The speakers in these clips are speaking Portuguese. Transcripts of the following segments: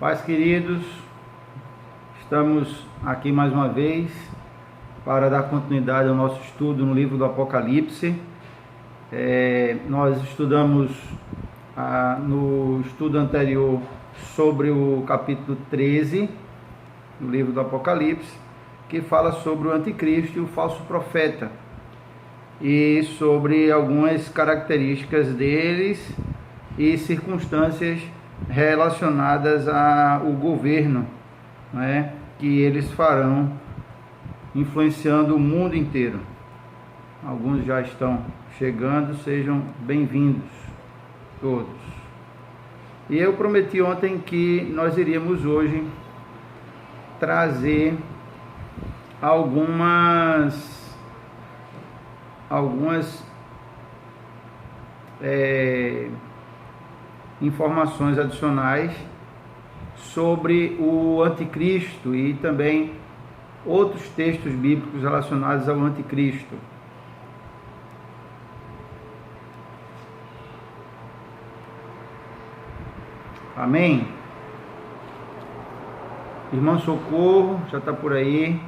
Pais queridos, estamos aqui mais uma vez para dar continuidade ao nosso estudo no livro do Apocalipse. Nós estudamos no estudo anterior sobre o capítulo 13 do livro do Apocalipse, que fala sobre o anticristo e o falso profeta, e sobre algumas características deles e circunstâncias relacionadas ao governo, né, que eles farão, influenciando o mundo inteiro. Alguns já estão chegando, sejam bem-vindos todos. E eu prometi ontem que nós iríamos hoje trazer algumas informações adicionais sobre o anticristo e também outros textos bíblicos relacionados ao anticristo. Amém? Irmão Socorro, já está por aí.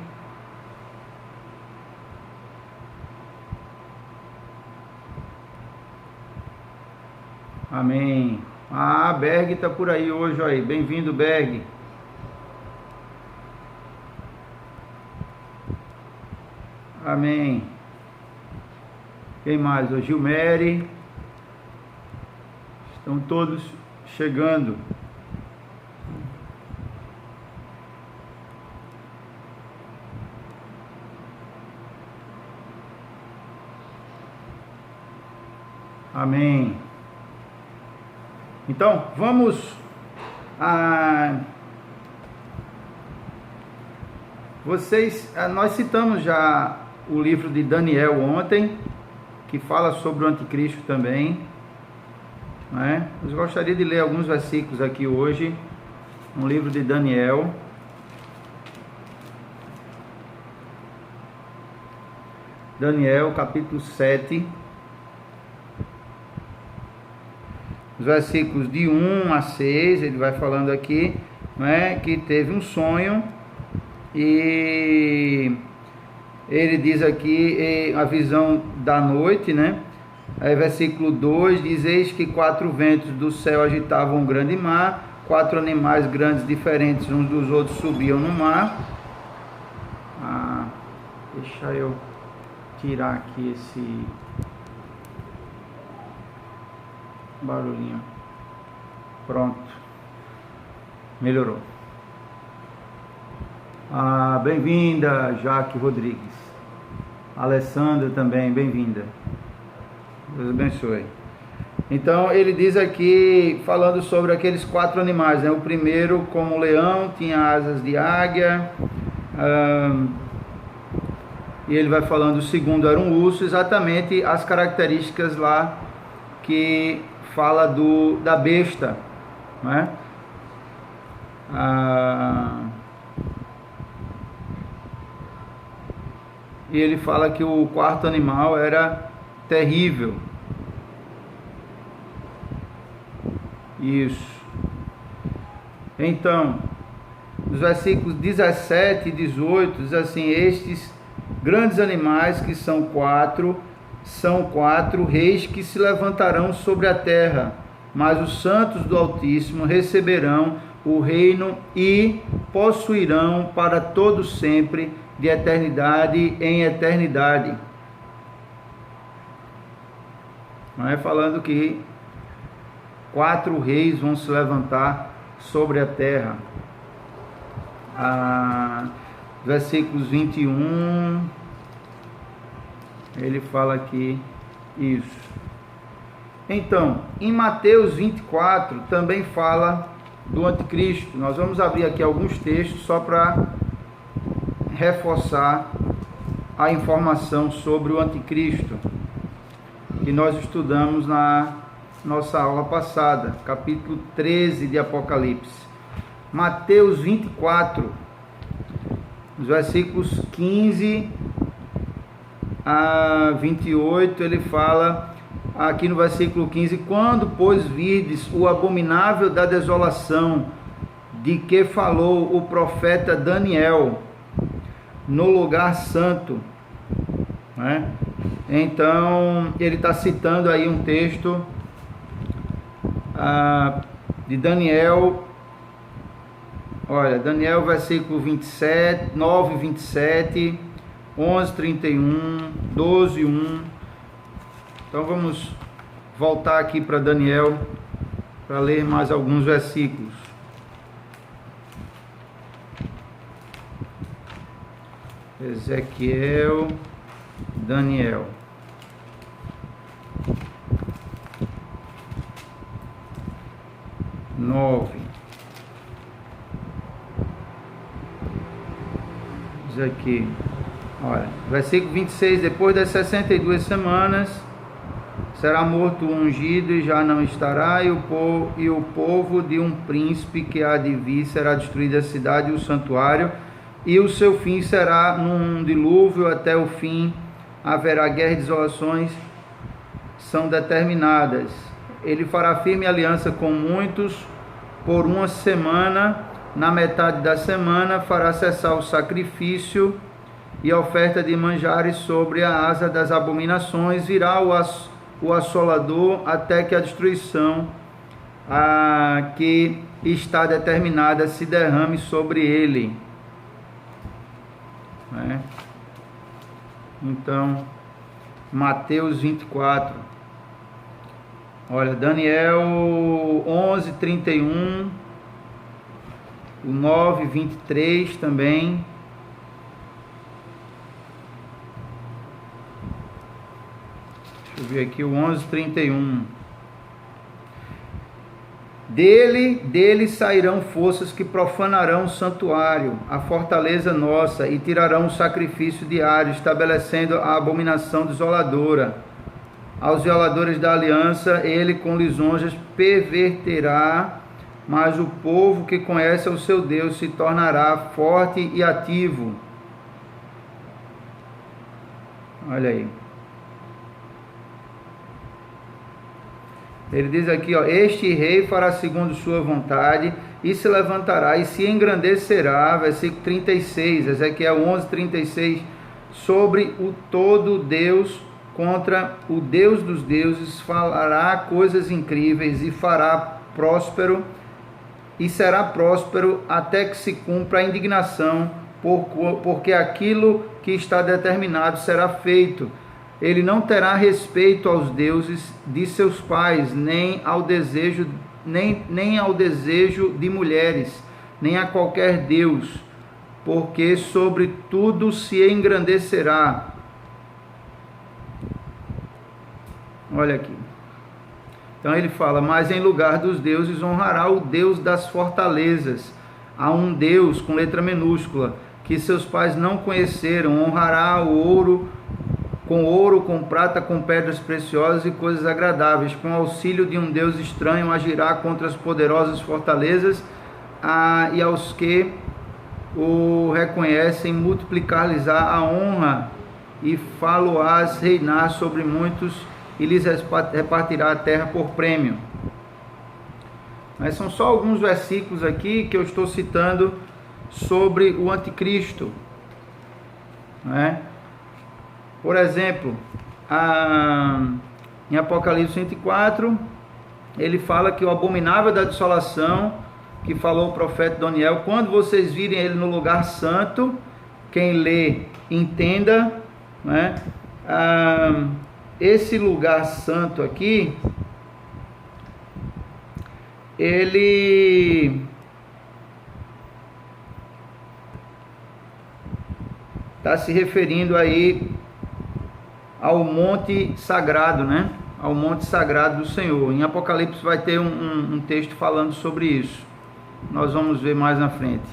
Amém. Berg está por aí hoje, aí. Bem-vindo, Berg. Amém. Quem mais? O Gilmere. Estão todos chegando. Amém. Então, vamos nós citamos já o livro de Daniel ontem, que fala sobre o anticristo também, né? Eu gostaria de ler alguns versículos aqui hoje, no livro de Daniel. Daniel, capítulo 7. Os versículos de 1 a 6, ele vai falando aqui, né, que teve um sonho, e ele diz aqui a visão da noite, né? Aí versículo 2 diz: eis que 4 ventos do céu agitavam um grande mar, 4 animais grandes diferentes uns dos outros subiam no mar. Deixa eu tirar aqui esse barulhinho. Pronto, melhorou. Bem-vinda, Jaque Rodrigues. Alessandra também, bem-vinda. Deus abençoe. Então ele diz aqui, falando sobre aqueles 4 animais, né? O primeiro, como leão, tinha asas de águia, e ele vai falando, o segundo era um urso, exatamente as características lá que fala da besta, né? E ele fala que o 4º animal era terrível. Isso. Então, nos versículos 17 e 18 diz assim: estes grandes animais, que são 4 reis que se levantarão sobre a terra, mas os santos do Altíssimo receberão o reino e possuirão para todo sempre, de eternidade em eternidade. Não é falando que 4 reis vão se levantar sobre a terra. Versículos 21, ele fala aqui isso. Então, em Mateus 24 também fala do anticristo. Nós vamos abrir aqui alguns textos só para reforçar a informação sobre o anticristo que nós estudamos na nossa aula passada, capítulo 13 de Apocalipse. Mateus 24, os versículos 15 a 28, ele fala aqui no versículo 15: quando, pois, virdes o abominável da desolação de que falou o profeta Daniel no lugar santo, né? Então ele está citando aí um texto de Daniel. Olha, Daniel versículo 27, 9, 27, 11, 31, 12, 1. Então vamos voltar aqui para Daniel para ler mais alguns versículos. Ezequiel, Daniel. Diz aqui, olha, versículo 26, depois das 62 semanas, será morto o ungido e já não estará, e o povo de um príncipe que há de vir será destruída a cidade e o santuário, e o seu fim será num dilúvio, até o fim haverá guerra e desolações, são determinadas. Ele fará firme aliança com muitos por uma semana, na metade da semana fará cessar o sacrifício e a oferta de manjares sobre a asa das abominações, virá o assolador até que a destruição que está determinada se derrame sobre ele. Então, Mateus 24. Olha, Daniel 11, 31, o 9, 23 também. Deixa eu ver aqui o 11, 31. Dele sairão forças que profanarão o santuário, a fortaleza nossa, e tirarão o sacrifício diário, estabelecendo a abominação desoladora. Aos violadores da aliança, ele com lisonjas perverterá, mas o povo que conhece o seu Deus se tornará forte e ativo. Olha aí. Ele diz aqui, ó, este rei fará segundo sua vontade e se levantará e se engrandecerá, versículo 36, Ezequiel 11, 36, sobre o todo Deus, contra o Deus dos deuses, falará coisas incríveis e fará próspero, e será próspero até que se cumpra a indignação, porque aquilo que está determinado será feito. Ele não terá respeito aos deuses de seus pais, nem ao desejo de mulheres, nem a qualquer deus, porque sobre tudo se engrandecerá. Olha aqui. Então ele fala, mas em lugar dos deuses honrará o Deus das fortalezas. Há um Deus com letra minúscula, que seus pais não conheceram. Honrará o ouro, com prata, com pedras preciosas e coisas agradáveis. Com auxílio de um Deus estranho agirá contra as poderosas fortalezas, e aos que o reconhecem multiplicar-lhes-á a honra, e fá-lo-ás reinar sobre muitos, e lhes repartirá a terra por prêmio. Mas são só alguns versículos aqui que eu estou citando sobre o anticristo, né? Por exemplo, em Apocalipse 24, ele fala que o abominável da desolação, que falou o profeta Daniel, quando vocês virem ele no lugar santo, quem lê, entenda, né? Esse lugar santo aqui, ele está se referindo aí ao monte sagrado, né? Ao monte sagrado do Senhor. Em Apocalipse vai ter um texto falando sobre isso. Nós vamos ver mais na frente.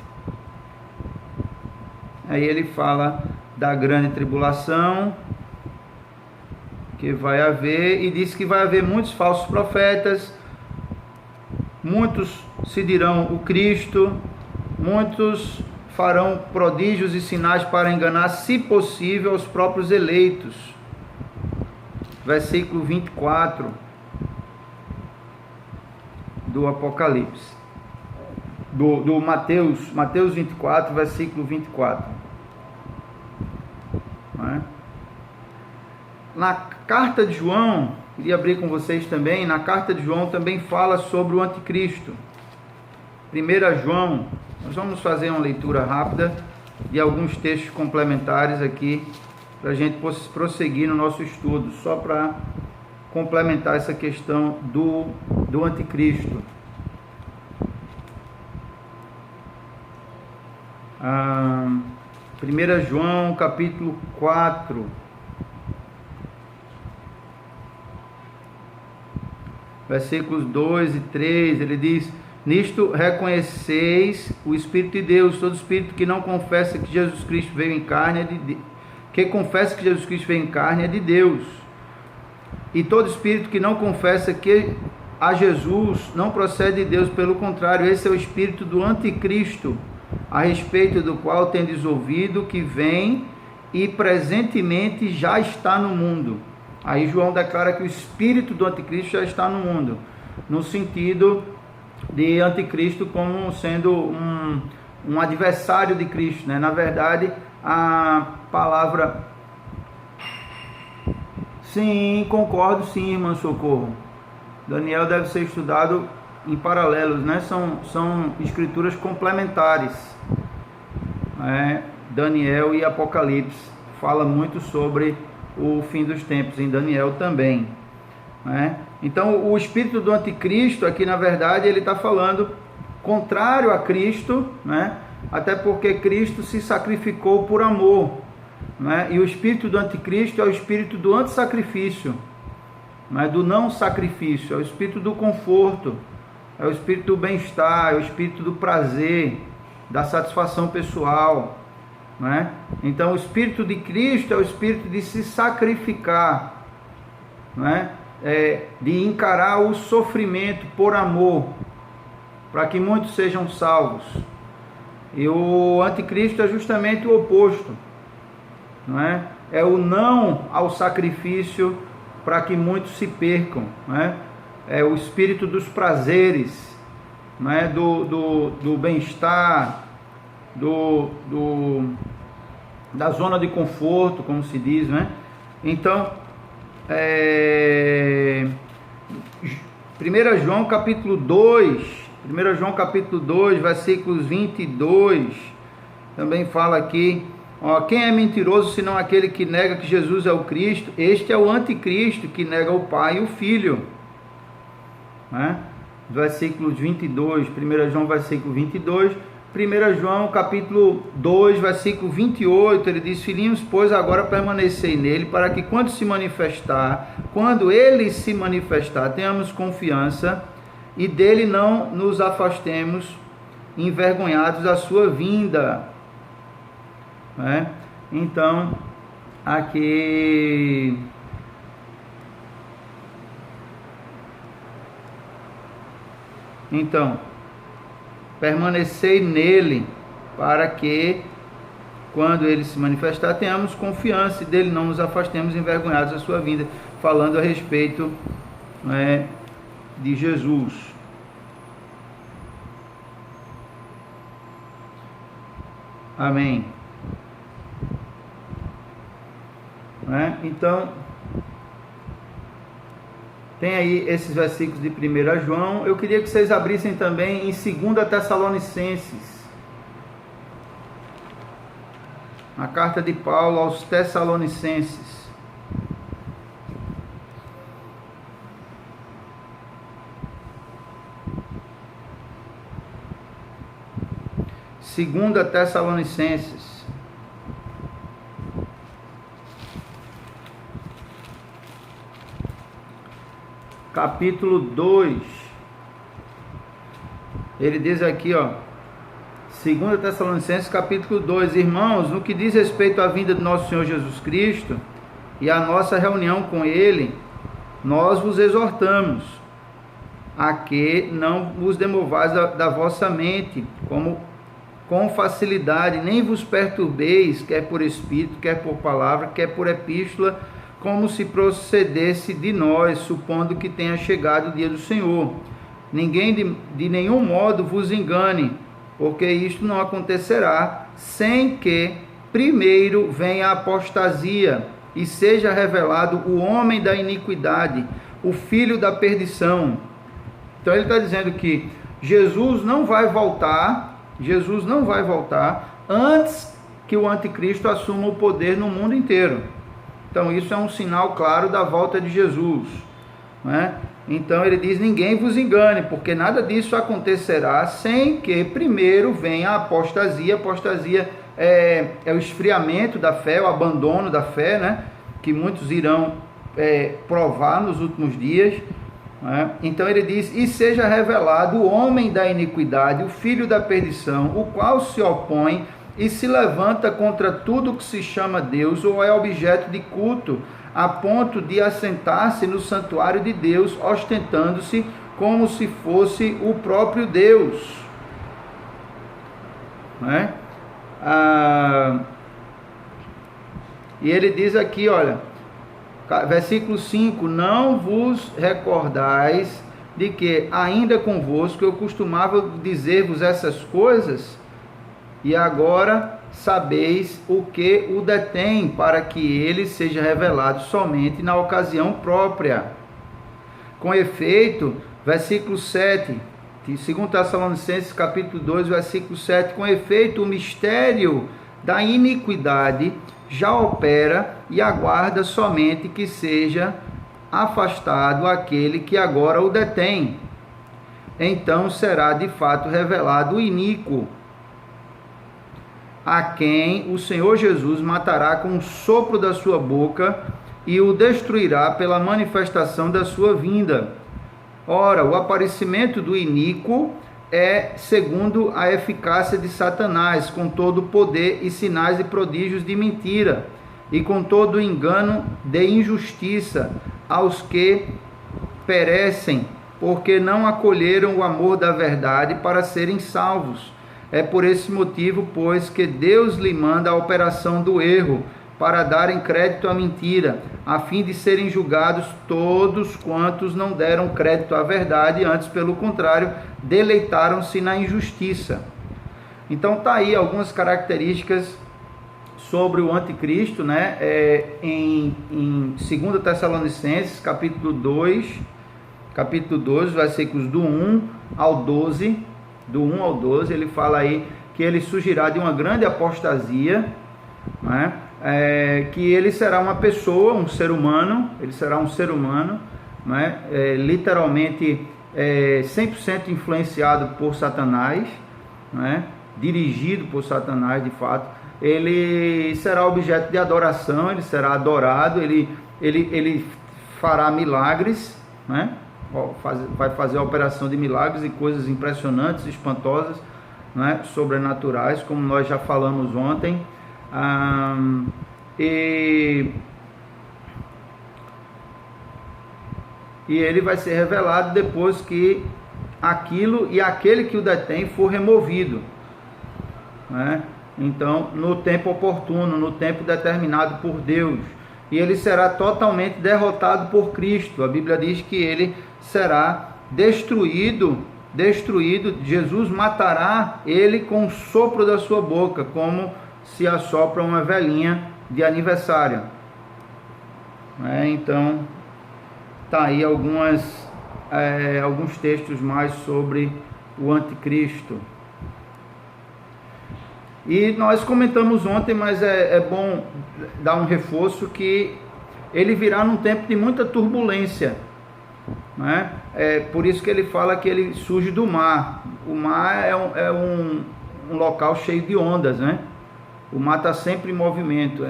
Aí ele fala da grande tribulação que vai haver, e diz que vai haver muitos falsos profetas, muitos se dirão o Cristo, muitos farão prodígios e sinais para enganar, se possível, os próprios eleitos. Versículo 24 do Apocalipse. do Mateus 24, versículo 24. Na carta de João, queria abrir com vocês também, na carta de João também fala sobre o anticristo. 1 João, nós vamos fazer uma leitura rápida de alguns textos complementares aqui, para a gente prosseguir no nosso estudo, só para complementar essa questão do anticristo. 1 João capítulo 4, versículos 2 e 3, ele diz: nisto reconheceis o Espírito de Deus, todo espírito que não confessa que Jesus Cristo veio em carne é de Deus, e todo espírito que não confessa que a Jesus não procede de Deus, pelo contrário, esse é o espírito do anticristo, a respeito do qual tendes ouvido que vem e presentemente já está no mundo. Aí João declara que o espírito do anticristo já está no mundo, no sentido de anticristo como sendo um adversário de Cristo, né? Na verdade, a palavra... Sim, concordo sim, irmã Socorro. Daniel deve ser estudado em paralelos, né? São escrituras complementares, né? Daniel e Apocalipse fala muito sobre o fim dos tempos, em Daniel também, né? Então o espírito do anticristo aqui, na verdade, ele está falando contrário a Cristo, né? Até porque Cristo se sacrificou por amor, né? E o espírito do anticristo é o espírito do antissacrifício, né? Do não sacrifício, é o espírito do conforto, é o espírito do bem-estar, é o espírito do prazer, da satisfação pessoal, né? Então o espírito de Cristo é o espírito de se sacrificar, né? De encarar o sofrimento por amor, para que muitos sejam salvos. E o anticristo é justamente o oposto, não é? É o não ao sacrifício para que muitos se percam, não é? É o espírito dos prazeres, não é? Do bem-estar, da zona de conforto, como se diz, né? Então, 1 João capítulo 2, versículos 22, também fala aqui, ó, quem é mentiroso senão aquele que nega que Jesus é o Cristo? Este é o anticristo que nega o Pai e o Filho, né? Versículos 22, 1 João versículo 22, 1 João capítulo 2, versículo 28, ele diz: filhinhos, pois agora permanecei nele, para que quando ele se manifestar, tenhamos confiança e dele não nos afastemos, envergonhados da sua vinda, né? Então, aqui... Então, permanecei nele, para que, quando ele se manifestar, tenhamos confiança e dele não nos afastemos envergonhados da sua vinda, falando a respeito, né, de Jesus. Amém. Né? Então, tem aí esses versículos de 1 João. Eu queria que vocês abrissem também em 2 Tessalonicenses. A carta de Paulo aos Tessalonicenses. Segunda Tessalonicenses. Capítulo 2, ele diz aqui, ó, 2 Tessalonicenses capítulo 2, irmãos, no que diz respeito à vinda de nosso Senhor Jesus Cristo e à nossa reunião com Ele, nós vos exortamos a que não vos demovais da vossa mente, como com facilidade, nem vos perturbeis, quer por espírito, quer por palavra, quer por epístola, como se procedesse de nós, supondo que tenha chegado o dia do Senhor. ninguém de nenhum modo vos engane, porque isto não acontecerá sem que primeiro venha a apostasia e seja revelado o homem da iniquidade, o filho da perdição. Então ele está dizendo que Jesus não vai voltar antes que o anticristo assuma o poder no mundo inteiro. Então isso é um sinal claro da volta de Jesus, né? Então ele diz: ninguém vos engane, porque nada disso acontecerá sem que primeiro venha a apostasia. Apostasia é o esfriamento da fé, o abandono da fé, né? Que muitos irão provar nos últimos dias, né? Então ele diz: e seja revelado o homem da iniquidade, o filho da perdição, o qual se opõe e se levanta contra tudo que se chama Deus ou é objeto de culto, a ponto de assentar-se no santuário de Deus, ostentando-se como se fosse o próprio Deus, né? E ele diz aqui, olha, versículo 5: não vos recordais de que ainda convosco eu costumava dizer-vos essas coisas, e agora sabeis o que o detém, para que ele seja revelado somente na ocasião própria. Com efeito, versículo 7, de 2 Tessalonicenses capítulo 2, versículo 7, com efeito o mistério da iniquidade já opera e aguarda somente que seja afastado aquele que agora o detém. Então será de fato revelado o iníquo, a quem o Senhor Jesus matará com o sopro da sua boca e o destruirá pela manifestação da sua vinda. Ora, o aparecimento do iníquo é segundo a eficácia de Satanás, com todo o poder e sinais e prodígios de mentira, e com todo o engano de injustiça aos que perecem, porque não acolheram o amor da verdade para serem salvos. É por esse motivo, pois, que Deus lhe manda a operação do erro, para darem crédito à mentira, a fim de serem julgados todos quantos não deram crédito à verdade, antes, pelo contrário, deleitaram-se na injustiça. Então tá aí algumas características sobre o anticristo, né? Em 2 Tessalonicenses, capítulo 2, versículos do 1 ao 12, ele fala aí que ele surgirá de uma grande apostasia, né? Que ele será uma pessoa, um ser humano, né? Literalmente 100% influenciado por Satanás, né? Dirigido por Satanás, de fato. Ele será objeto de adoração, ele será adorado, ele fará milagres, né? Vai fazer a operação de milagres e coisas impressionantes, espantosas, né? Sobrenaturais, como nós já falamos ontem. E ele vai ser revelado depois que aquilo e aquele que o detém for removido, né? Então, no tempo oportuno, no tempo determinado por Deus, e ele será totalmente derrotado por Cristo. A Bíblia diz que ele será destruído. Jesus matará ele com o sopro da sua boca, como se assopra uma velhinha de aniversário. Então, tá aí alguns textos mais sobre o anticristo. E nós comentamos ontem, mas é bom dar um reforço, que ele virá num tempo de muita turbulência, né? Por isso que ele fala que ele surge do mar. O mar é um local cheio de ondas, né? O mar está sempre em movimento.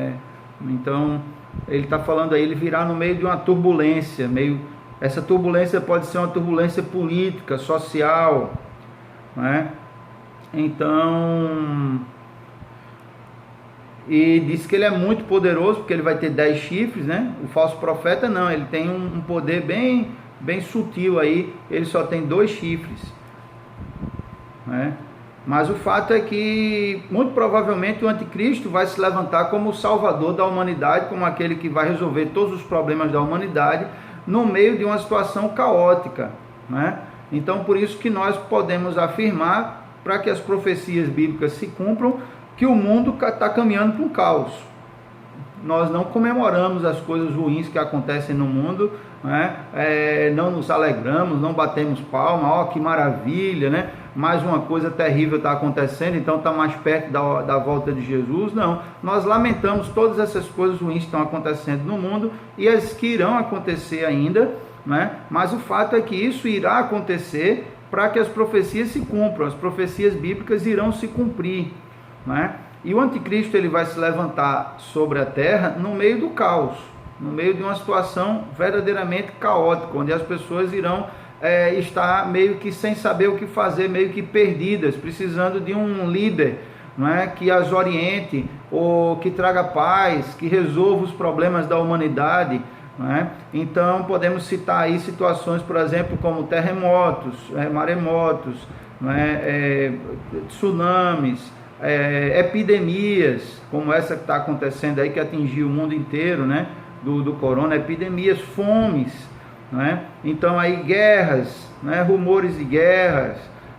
Então, ele está falando aí, ele virá no meio de uma turbulência. Essa turbulência pode ser uma turbulência política, social, né? Então, e diz que ele é muito poderoso, porque ele vai ter 10 chifres, né? O falso profeta não, ele tem um poder bem sutil aí, ele só tem 2 chifres, né? Mas o fato é que, muito provavelmente, o anticristo vai se levantar como o salvador da humanidade, como aquele que vai resolver todos os problemas da humanidade, no meio de uma situação caótica, né? Então, por isso que nós podemos afirmar, para que as profecias bíblicas se cumpram, que o mundo está caminhando para um caos. Nós não comemoramos as coisas ruins que acontecem no mundo, né? Não nos alegramos, não batemos palma, que maravilha, né? Mais uma coisa terrível está acontecendo, então está mais perto da volta de Jesus. Não, nós lamentamos todas essas coisas ruins que estão acontecendo no mundo e as que irão acontecer ainda, né? Mas o fato é que isso irá acontecer para que as profecias se cumpram, as profecias bíblicas irão se cumprir, né? E o anticristo ele vai se levantar sobre a terra no meio do caos, no meio de uma situação verdadeiramente caótica, onde as pessoas irão estar meio que sem saber o que fazer, meio que perdidas, precisando de um líder, não é, que as oriente, ou que traga paz, que resolva os problemas da humanidade, não é? Então podemos citar aí situações, por exemplo, como terremotos, maremotos, não é? Tsunamis, epidemias, como essa que está acontecendo aí, que atingiu o mundo inteiro, né? Do corona, epidemias, fomes, né? Então aí guerras, né? Rumores de guerras,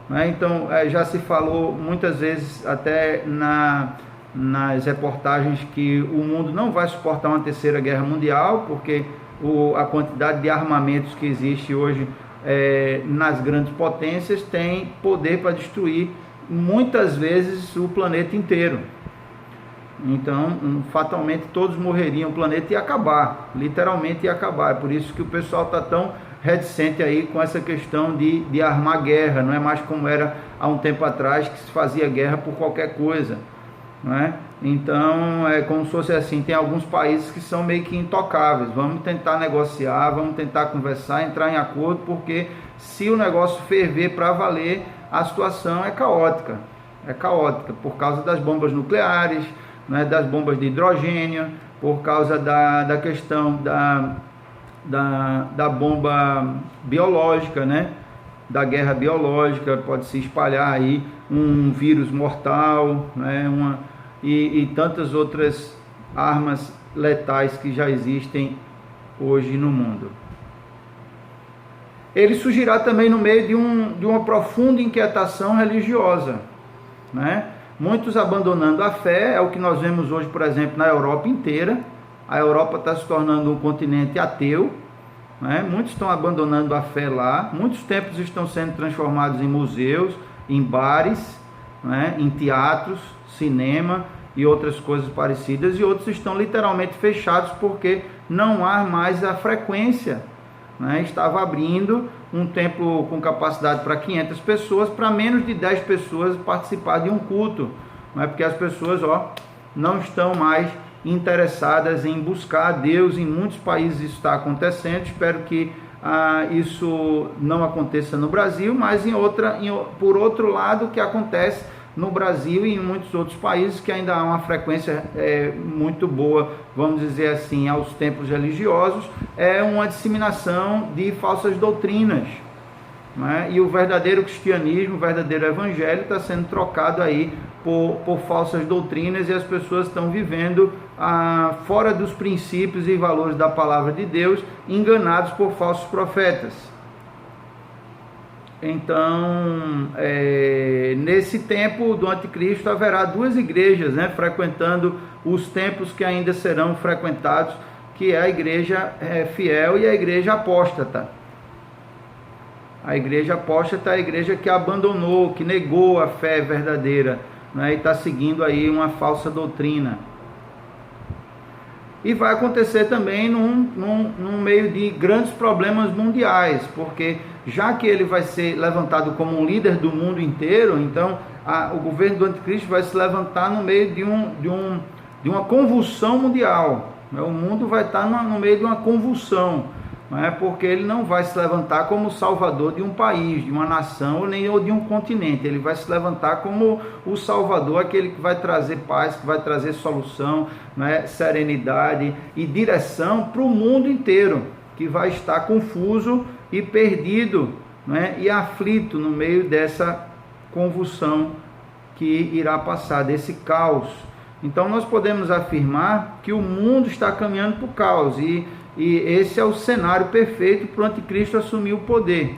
né? Então já se falou muitas vezes até nas reportagens que o mundo não vai suportar uma terceira guerra mundial, porque a quantidade de armamentos que existe hoje nas grandes potências tem poder para destruir muitas vezes o planeta inteiro. Então, fatalmente todos morreriam, o planeta ia acabar, literalmente ia acabar. É por isso que o pessoal está tão reticente aí com essa questão de armar guerra. Não é mais como era há um tempo atrás, que se fazia guerra por qualquer coisa, não é? Então é como se fosse assim, tem alguns países que são meio que intocáveis. Vamos tentar negociar, vamos tentar conversar, entrar em acordo, porque se o negócio ferver para valer, a situação é caótica por causa das bombas nucleares, né, das bombas de hidrogênio, por causa da questão da bomba biológica, né, da guerra biológica. Pode se espalhar aí um vírus mortal, né, e tantas outras armas letais que já existem hoje no mundo. Ele surgirá também no meio de uma profunda inquietação religiosa, né? Muitos abandonando a fé, é o que nós vemos hoje, por exemplo, na Europa inteira. A Europa está se tornando um continente ateu, né? Muitos estão abandonando a fé lá, muitos templos estão sendo transformados em museus, em bares, né? Em teatros, cinema e outras coisas parecidas, e outros estão literalmente fechados porque não há mais a frequência, né? Estava abrindo um templo com capacidade para 500 pessoas, para menos de 10 pessoas participar de um culto, não é? Porque as pessoas não estão mais interessadas em buscar a Deus. Em muitos países isso está acontecendo. Espero que isso não aconteça no Brasil, mas por outro lado, o que acontece no Brasil e em muitos outros países, que ainda há uma frequência muito boa, vamos dizer assim, aos templos religiosos, é uma disseminação de falsas doutrinas, né? E o verdadeiro cristianismo, o verdadeiro evangelho está sendo trocado aí por falsas doutrinas, e as pessoas estão vivendo fora dos princípios e valores da palavra de Deus, enganados por falsos profetas. Então, nesse tempo do anticristo haverá duas igrejas, né, frequentando os templos que ainda serão frequentados, que é a igreja fiel e a igreja apóstata. A igreja apóstata é a igreja que abandonou, que negou a fé verdadeira, né, e está seguindo aí uma falsa doutrina. E vai acontecer também num meio de grandes problemas mundiais, porque já que ele vai ser levantado como um líder do mundo inteiro, então o governo do anticristo vai se levantar no meio de uma convulsão mundial, né? O mundo vai estar no meio de uma convulsão, né? Porque ele não vai se levantar como salvador de um país, de uma nação, ou de um continente. Ele vai se levantar como o salvador, aquele que vai trazer paz, que vai trazer solução, né? Serenidade e direção para o mundo inteiro, que vai estar confuso e perdido, né? E aflito no meio dessa convulsão que irá passar, desse caos. Então nós podemos afirmar que o mundo está caminhando para o caos, e esse é o cenário perfeito para o anticristo assumir o poder.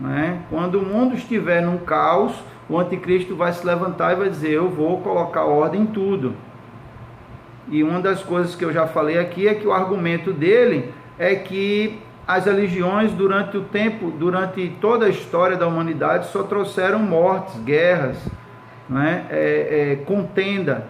né? Quando o mundo estiver num caos, o anticristo vai se levantar e vai dizer: eu vou colocar ordem em tudo. E uma das coisas que eu já falei aqui é que o argumento dele é que as religiões durante toda a história da humanidade só trouxeram mortes, guerras, né? Contenda.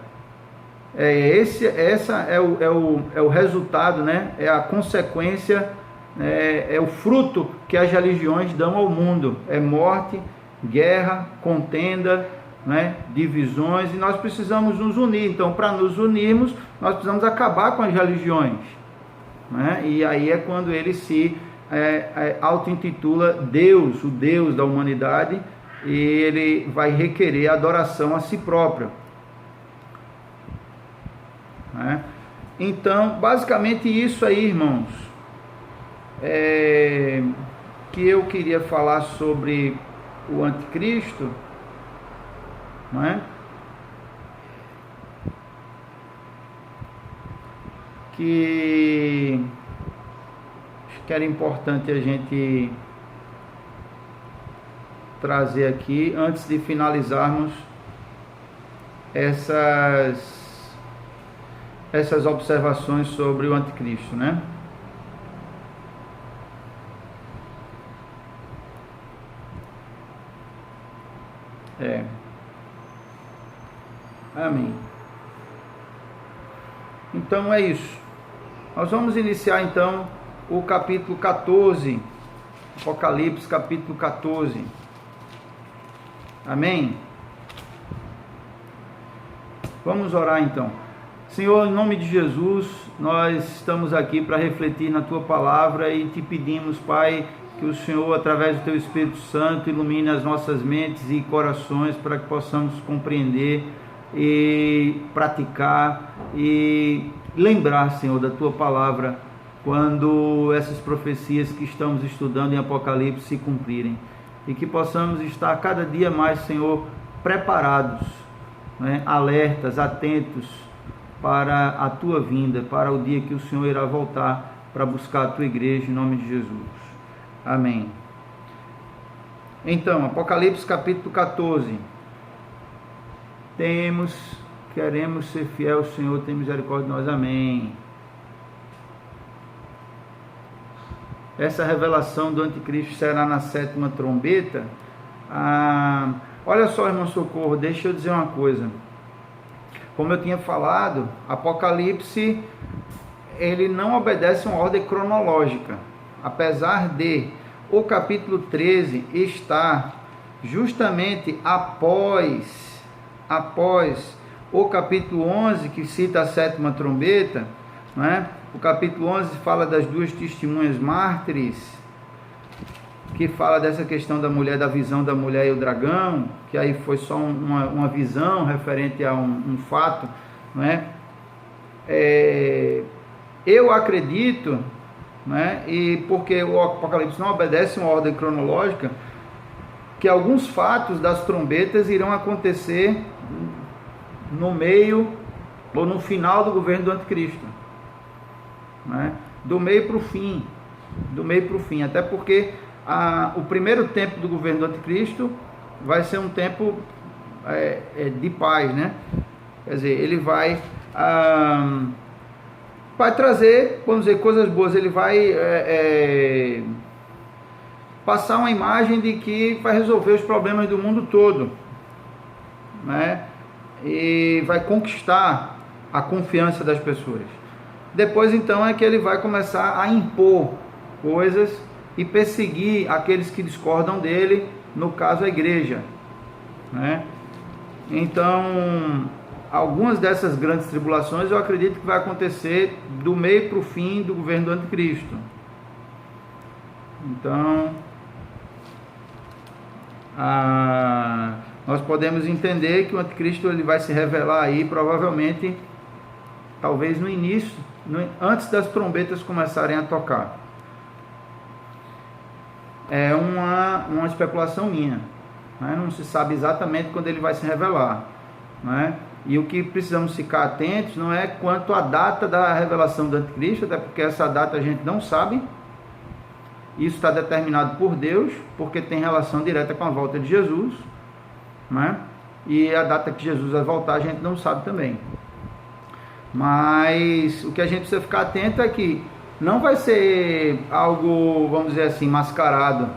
Essa é o resultado, né? É a consequência, é o fruto que as religiões dão ao mundo. É morte, guerra, contenda, né? Divisões, e nós precisamos nos unir. Então, para nos unirmos, nós precisamos acabar com as religiões, né? E aí é quando ele se auto-intitula Deus, o Deus da humanidade, e ele vai requerer adoração a si próprio, né? Então, basicamente isso aí, irmãos, que eu queria falar sobre o anticristo, né? Que acho que era importante a gente trazer aqui antes de finalizarmos essas observações sobre o anticristo, né? Amém. Então é isso. Nós vamos iniciar então o capítulo 14, Apocalipse capítulo 14. Amém? Vamos orar então. Senhor, em nome de Jesus, nós estamos aqui para refletir na Tua palavra e te pedimos, Pai, que o Senhor, através do Teu Espírito Santo, ilumine as nossas mentes e corações para que possamos compreender e praticar e lembrar, Senhor, da Tua palavra quando essas profecias que estamos estudando em Apocalipse se cumprirem, e que possamos estar cada dia mais, Senhor, preparados, né, alertas, atentos para a Tua vinda, para o dia que o Senhor irá voltar para buscar a Tua igreja, em nome de Jesus. Amém. Então, Apocalipse capítulo 14. Queremos ser fiel ao Senhor, tem misericórdia de nós. Amém. Essa revelação do anticristo será na 7ª trombeta. Olha só, irmão Socorro, deixa eu dizer uma coisa. Como eu tinha falado, Apocalipse, ele não obedece uma ordem cronológica. Apesar de o capítulo 13 estar justamente após o capítulo 11, que cita a 7ª trombeta, né? O capítulo 11 fala das duas testemunhas mártires, que fala dessa questão da mulher, da visão da mulher e o dragão, que aí foi só uma visão referente a um fato, né? Eu acredito, né? E porque o Apocalipse não obedece uma ordem cronológica, que alguns fatos das trombetas irão acontecer no meio ou no final do governo do anticristo, né? Do meio para o fim, até porque o primeiro tempo do governo do anticristo vai ser um tempo de paz, né? Quer dizer, ele vai trazer, vamos dizer, coisas boas. Ele vai passar uma imagem de que vai resolver os problemas do mundo todo, né? E vai conquistar a confiança das pessoas. Depois, então, é que ele vai começar a impor coisas e perseguir aqueles que discordam dele, no caso a igreja, né? Então, algumas dessas grandes tribulações eu acredito que vai acontecer do meio para o fim do governo do anticristo. Então, nós podemos entender que o anticristo ele vai se revelar aí, provavelmente, talvez no início, antes das trombetas começarem a tocar. É uma especulação minha, né? Não se sabe exatamente quando ele vai se revelar, né? E o que precisamos ficar atentos não é quanto à data da revelação do anticristo, até porque essa data a gente não sabe, Isso está determinado por Deus, porque tem relação direta com a volta de Jesus, né? E a data que Jesus vai voltar a gente não sabe também. Mas o que a gente precisa ficar atento é que não vai ser algo, vamos dizer assim, mascarado.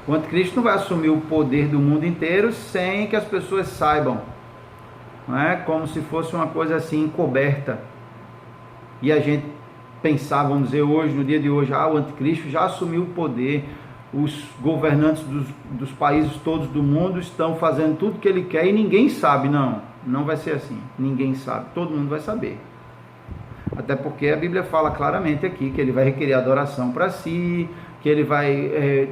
O anticristo não vai assumir o poder do mundo inteiro sem que as pessoas saibam, não é? Como se fosse uma coisa assim encoberta. E a gente pensar, vamos dizer, hoje, no dia de hoje, o anticristo já assumiu o poder, os governantes dos países todos do mundo estão fazendo tudo que ele quer e ninguém sabe. Não vai ser assim, ninguém sabe, todo mundo vai saber. Até porque a Bíblia fala claramente aqui que ele vai requerer adoração para si, que ele vai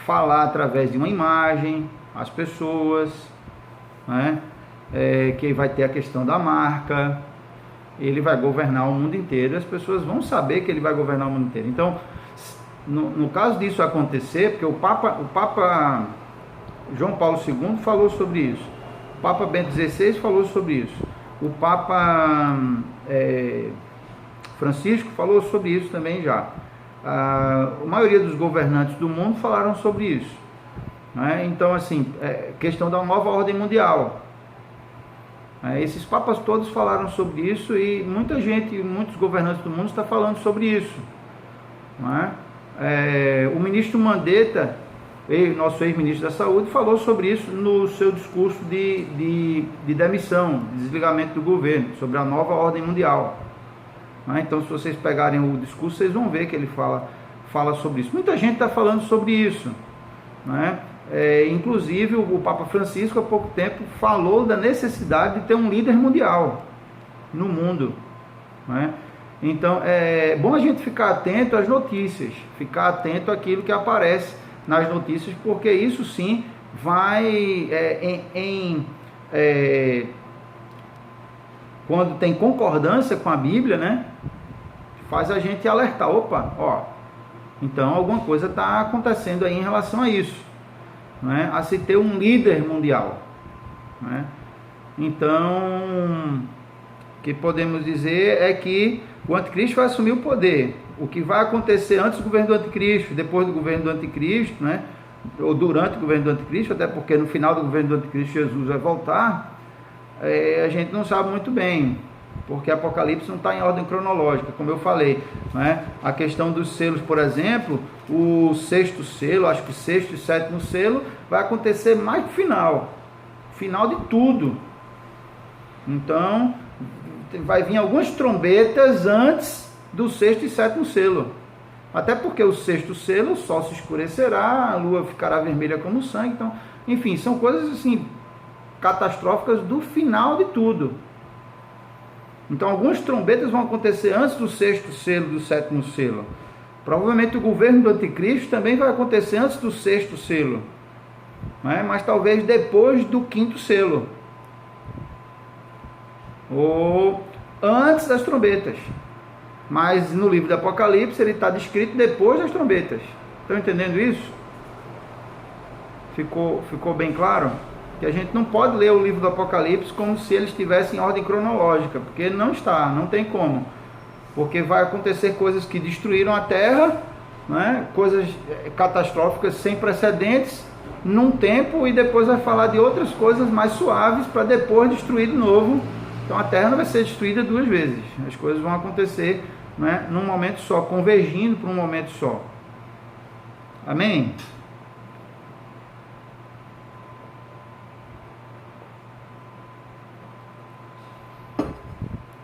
falar através de uma imagem às pessoas, né? Que vai ter a questão da marca. Ele vai governar o mundo inteiro, as pessoas vão saber que ele vai governar o mundo inteiro. Então, no caso disso acontecer, porque o Papa João Paulo II falou sobre isso, o Papa Bento XVI falou sobre isso, o Papa Francisco falou sobre isso também já. A maioria dos governantes do mundo falaram sobre isso, né? Então, assim, questão da nova ordem mundial. Esses papas todos falaram sobre isso e muita gente, muitos governantes do mundo estão falando sobre isso, não é? O ministro Mandetta, nosso ex-ministro da Saúde, falou sobre isso no seu discurso de demissão, de desligamento do governo, sobre a nova ordem mundial. Então, se vocês pegarem o discurso, vocês vão ver que ele fala sobre isso. Muita gente está falando sobre isso, não é? Inclusive o Papa Francisco há pouco tempo falou da necessidade de ter um líder mundial no mundo, né? Então é bom a gente ficar atento às notícias, ficar atento àquilo que aparece nas notícias, porque isso sim vai quando tem concordância com a Bíblia, né, faz a gente alertar, então alguma coisa está acontecendo aí em relação a isso, né? A se ter um líder mundial, né? Então, o que podemos dizer é que o anticristo vai assumir o poder. O que vai acontecer antes do governo do anticristo, depois do governo do anticristo, né? Ou durante o governo do anticristo, até porque no final do governo do anticristo Jesus vai voltar, a gente não sabe muito bem, porque Apocalipse não está em ordem cronológica, como eu falei, né? A questão dos selos, por exemplo, o sexto selo, acho que o sexto e sétimo selo, vai acontecer mais no final de tudo. Então, vai vir algumas trombetas antes do sexto e sétimo selo, até porque o sexto selo, o sol se escurecerá, a lua ficará vermelha como sangue. Então, enfim, são coisas assim catastróficas do final de tudo. Então, algumas trombetas vão acontecer antes do sexto selo, do sétimo selo. Provavelmente o governo do anticristo também vai acontecer antes do sexto selo, né? Mas talvez depois do quinto selo, ou antes das trombetas. Mas no livro do Apocalipse ele está descrito depois das trombetas. Estão entendendo isso? Ficou bem claro? Que a gente não pode ler o livro do Apocalipse como se ele estivesse em ordem cronológica, porque não está, não tem como. Porque vai acontecer coisas que destruíram a terra, né? Coisas catastróficas sem precedentes num tempo, e depois vai falar de outras coisas mais suaves para depois destruir de novo. Então a terra não vai ser destruída duas vezes, as coisas vão acontecer, né, num momento só, convergindo para um momento só. Amém?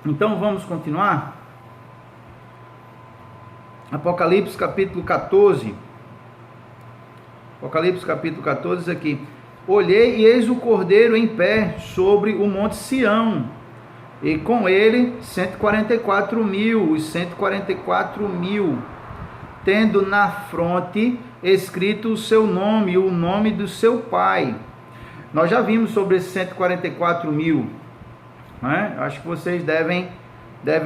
Então vamos continuar. Apocalipse capítulo 14. Apocalipse capítulo 14 diz aqui: olhei e eis o Cordeiro em pé sobre o monte Sião, e com ele 144 mil, os 144 mil, tendo na fronte escrito o seu nome e o nome do seu pai. Nós já vimos sobre esses 144 mil, né? Acho que vocês devem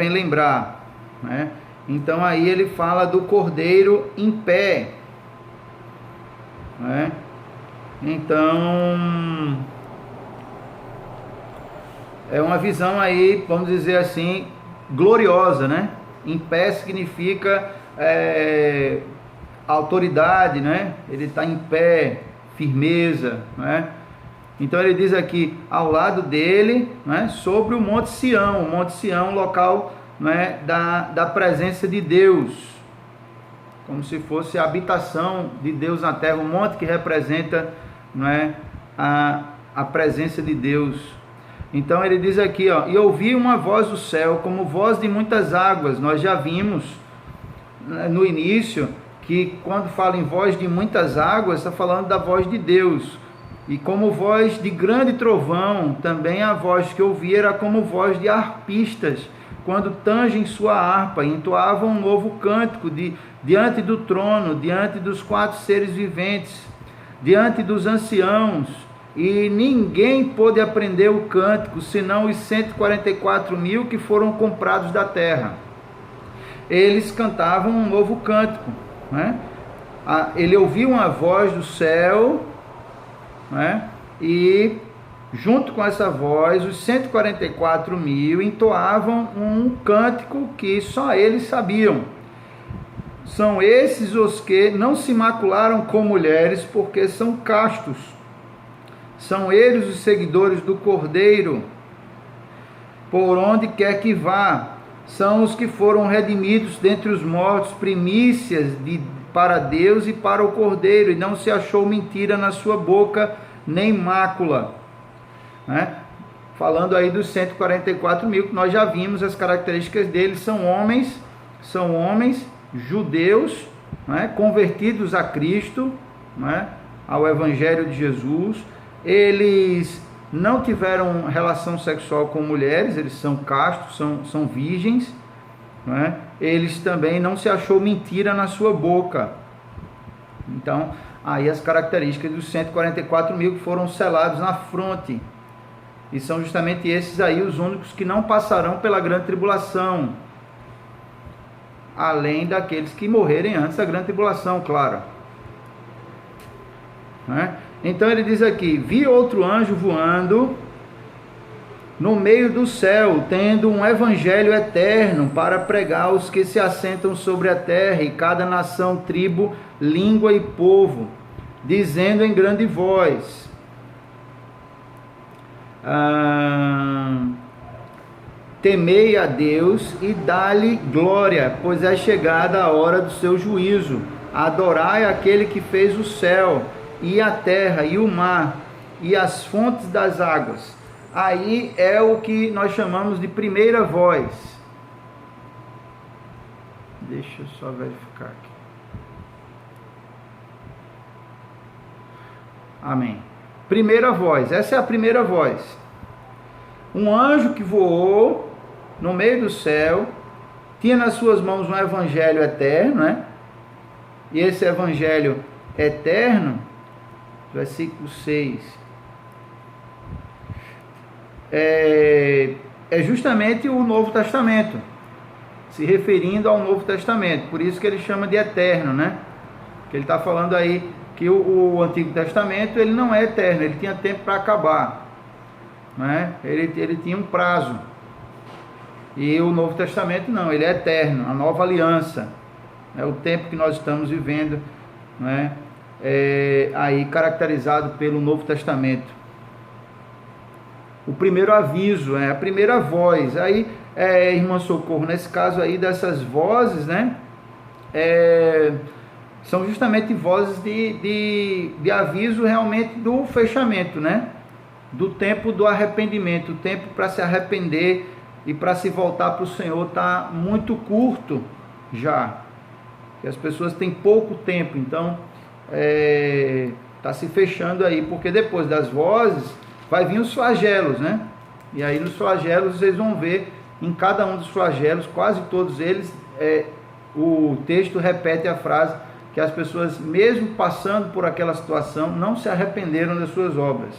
lembrar, né? Então aí ele fala do Cordeiro em pé, né? Então é uma visão aí, vamos dizer assim, gloriosa, né? Em pé significa autoridade, né? Ele está em pé, firmeza, né? Então ele diz aqui, ao lado dele, né, sobre o Monte Sião, local, né, da presença de Deus, como se fosse a habitação de Deus na terra, um monte que representa, né, a presença de Deus. Então ele diz aqui, ó, e ouvi uma voz do céu, como voz de muitas águas. Nós já vimos, né, no início, que quando fala em voz de muitas águas, está falando da voz de Deus. E como voz de grande trovão, também a voz que ouvi era como voz de arpistas, quando tangem sua harpa, e entoavam um novo cântico diante do trono, diante dos 4 seres viventes, diante dos anciãos, e ninguém pôde aprender o cântico, senão os 144.000 que foram comprados da terra. Eles cantavam um novo cântico, né? Ele ouviu uma voz do céu, né? E junto com essa voz, os 144.000 entoavam um cântico que só eles sabiam. São esses os que não se macularam com mulheres, porque são castos. São eles os seguidores do Cordeiro, por onde quer que vá. São os que foram redimidos dentre os mortos, primícias para Deus e para o Cordeiro, e não se achou mentira na sua boca, nem mácula, né? Falando aí dos 144.000, que nós já vimos as características deles. São homens judeus, né, convertidos a Cristo, né, ao Evangelho de Jesus. Eles não tiveram relação sexual com mulheres, eles são castos, são virgens, né? Eles também não se achou mentira na sua boca. Então, aí as características dos 144.000 que foram selados na fronte. E são justamente esses aí os únicos que não passarão pela grande tribulação, além daqueles que morrerem antes da grande tribulação, claro, né? Então ele diz aqui, vi outro anjo voando no meio do céu, tendo um evangelho eterno para pregar aos que se assentam sobre a terra, e cada nação, tribo, língua e povo, dizendo em grande voz, temei a Deus e dá-lhe glória, pois é chegada a hora do seu juízo. Adorai aquele que fez o céu, e a terra, e o mar, e as fontes das águas. Aí é o que nós chamamos de primeira voz. Deixa eu só verificar aqui. Amém. Primeira voz, essa é a primeira voz. Um anjo que voou no meio do céu, tinha nas suas mãos um evangelho eterno, né? E esse evangelho eterno, versículo 6, é justamente o Novo Testamento, se referindo ao Novo Testamento. Por isso que ele chama de eterno, né? Que ele está falando aí que o Antigo Testamento ele não é eterno, ele tinha tempo para acabar, né? Ele tinha um prazo. E o Novo Testamento não, ele é eterno, a nova aliança, é o tempo que nós estamos vivendo, né? Aí caracterizado pelo Novo Testamento. O primeiro aviso, a primeira voz. Aí, irmã Socorro, nesse caso aí dessas vozes, né, são justamente vozes de aviso realmente do fechamento, né, do tempo do arrependimento. O tempo para se arrepender e para se voltar para o Senhor está muito curto já, que as pessoas têm pouco tempo. Então está se fechando aí, porque depois das vozes vai vir os flagelos, né? E aí nos flagelos vocês vão ver, em cada um dos flagelos, quase todos eles, o texto repete a frase que as pessoas, mesmo passando por aquela situação, não se arrependeram das suas obras.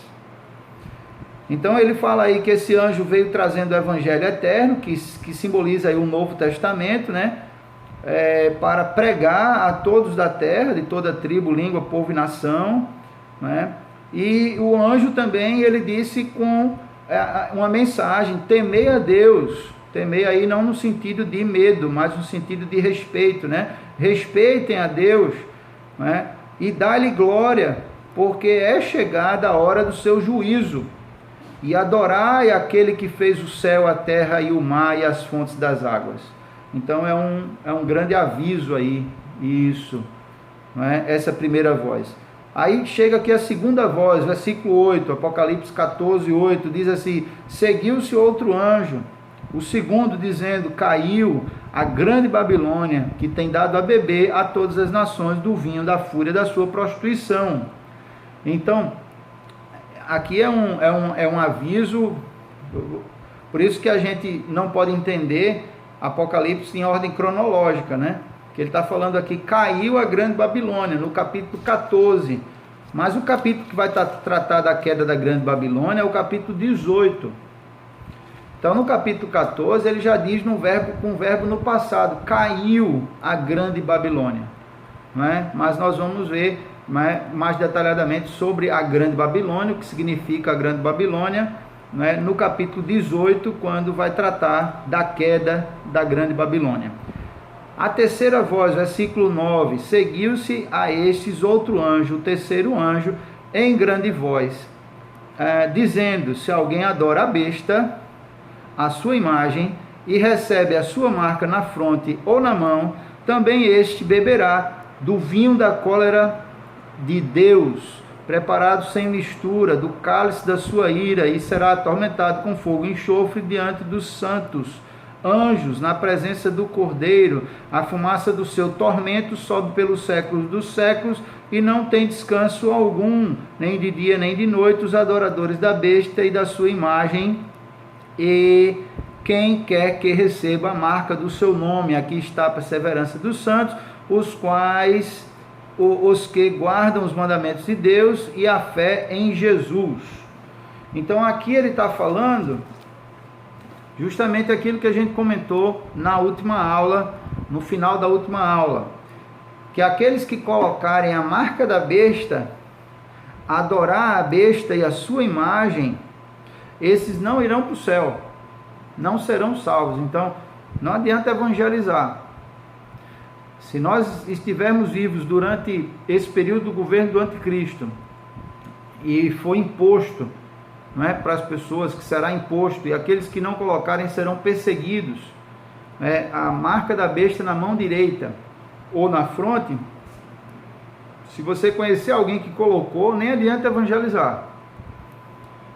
Então ele fala aí que esse anjo veio trazendo o evangelho eterno, que simboliza aí o Novo Testamento, né? Para pregar a todos da terra, de toda tribo, língua, povo e nação, né? E o anjo também, ele disse com uma mensagem, temei a Deus. Temei aí não no sentido de medo, mas no sentido de respeito, né? Respeitem a Deus, né? E dá-lhe glória, porque é chegada a hora do seu juízo. E adorai aquele que fez o céu, a terra e o mar e as fontes das águas. Então é um grande aviso aí, isso, não é? Essa primeira voz. Aí chega aqui a segunda voz, versículo 8, Apocalipse 14, 8, diz assim: seguiu-se outro anjo, o segundo, dizendo: caiu a grande Babilônia, que tem dado a beber a todas as nações do vinho da fúria da sua prostituição. Então, aqui é um aviso, por isso que a gente não pode entender Apocalipse em ordem cronológica, né? Que ele está falando aqui, caiu a grande Babilônia, no capítulo 14. Mas o capítulo que vai tratar da queda da grande Babilônia é o capítulo 18. Então, no capítulo 14, ele já diz com o verbo no passado, caiu a grande Babilônia. Não é? Mas nós vamos ver mais detalhadamente sobre a grande Babilônia, o que significa a grande Babilônia, não é? No capítulo 18, quando vai tratar da queda da grande Babilônia. A terceira voz, versículo 9, seguiu-se a estes outro anjo, o terceiro anjo, em grande voz, dizendo: se alguém adora a besta, a sua imagem, e recebe a sua marca na fronte ou na mão, também este beberá do vinho da cólera de Deus, preparado sem mistura, do cálice da sua ira, e será atormentado com fogo e enxofre diante dos santos anjos, na presença do Cordeiro. A fumaça do seu tormento sobe pelos séculos dos séculos, e não tem descanso algum, nem de dia nem de noite, os adoradores da besta e da sua imagem, e quem quer que receba a marca do seu nome. Aqui está a perseverança dos santos, os que guardam os mandamentos de Deus e a fé em Jesus. Então aqui ele está falando justamente aquilo que a gente comentou na última aula, no final da última aula, que aqueles que colocarem a marca da besta, adorar a besta e a sua imagem, esses não irão para o céu, não serão salvos. Então não adianta evangelizar. Se nós estivermos vivos durante esse período do governo do anticristo, e for imposto, não é, para as pessoas, que será imposto, e aqueles que não colocarem serão perseguidos, a marca da besta na mão direita ou na fronte, se você conhecer alguém que colocou, nem adianta evangelizar,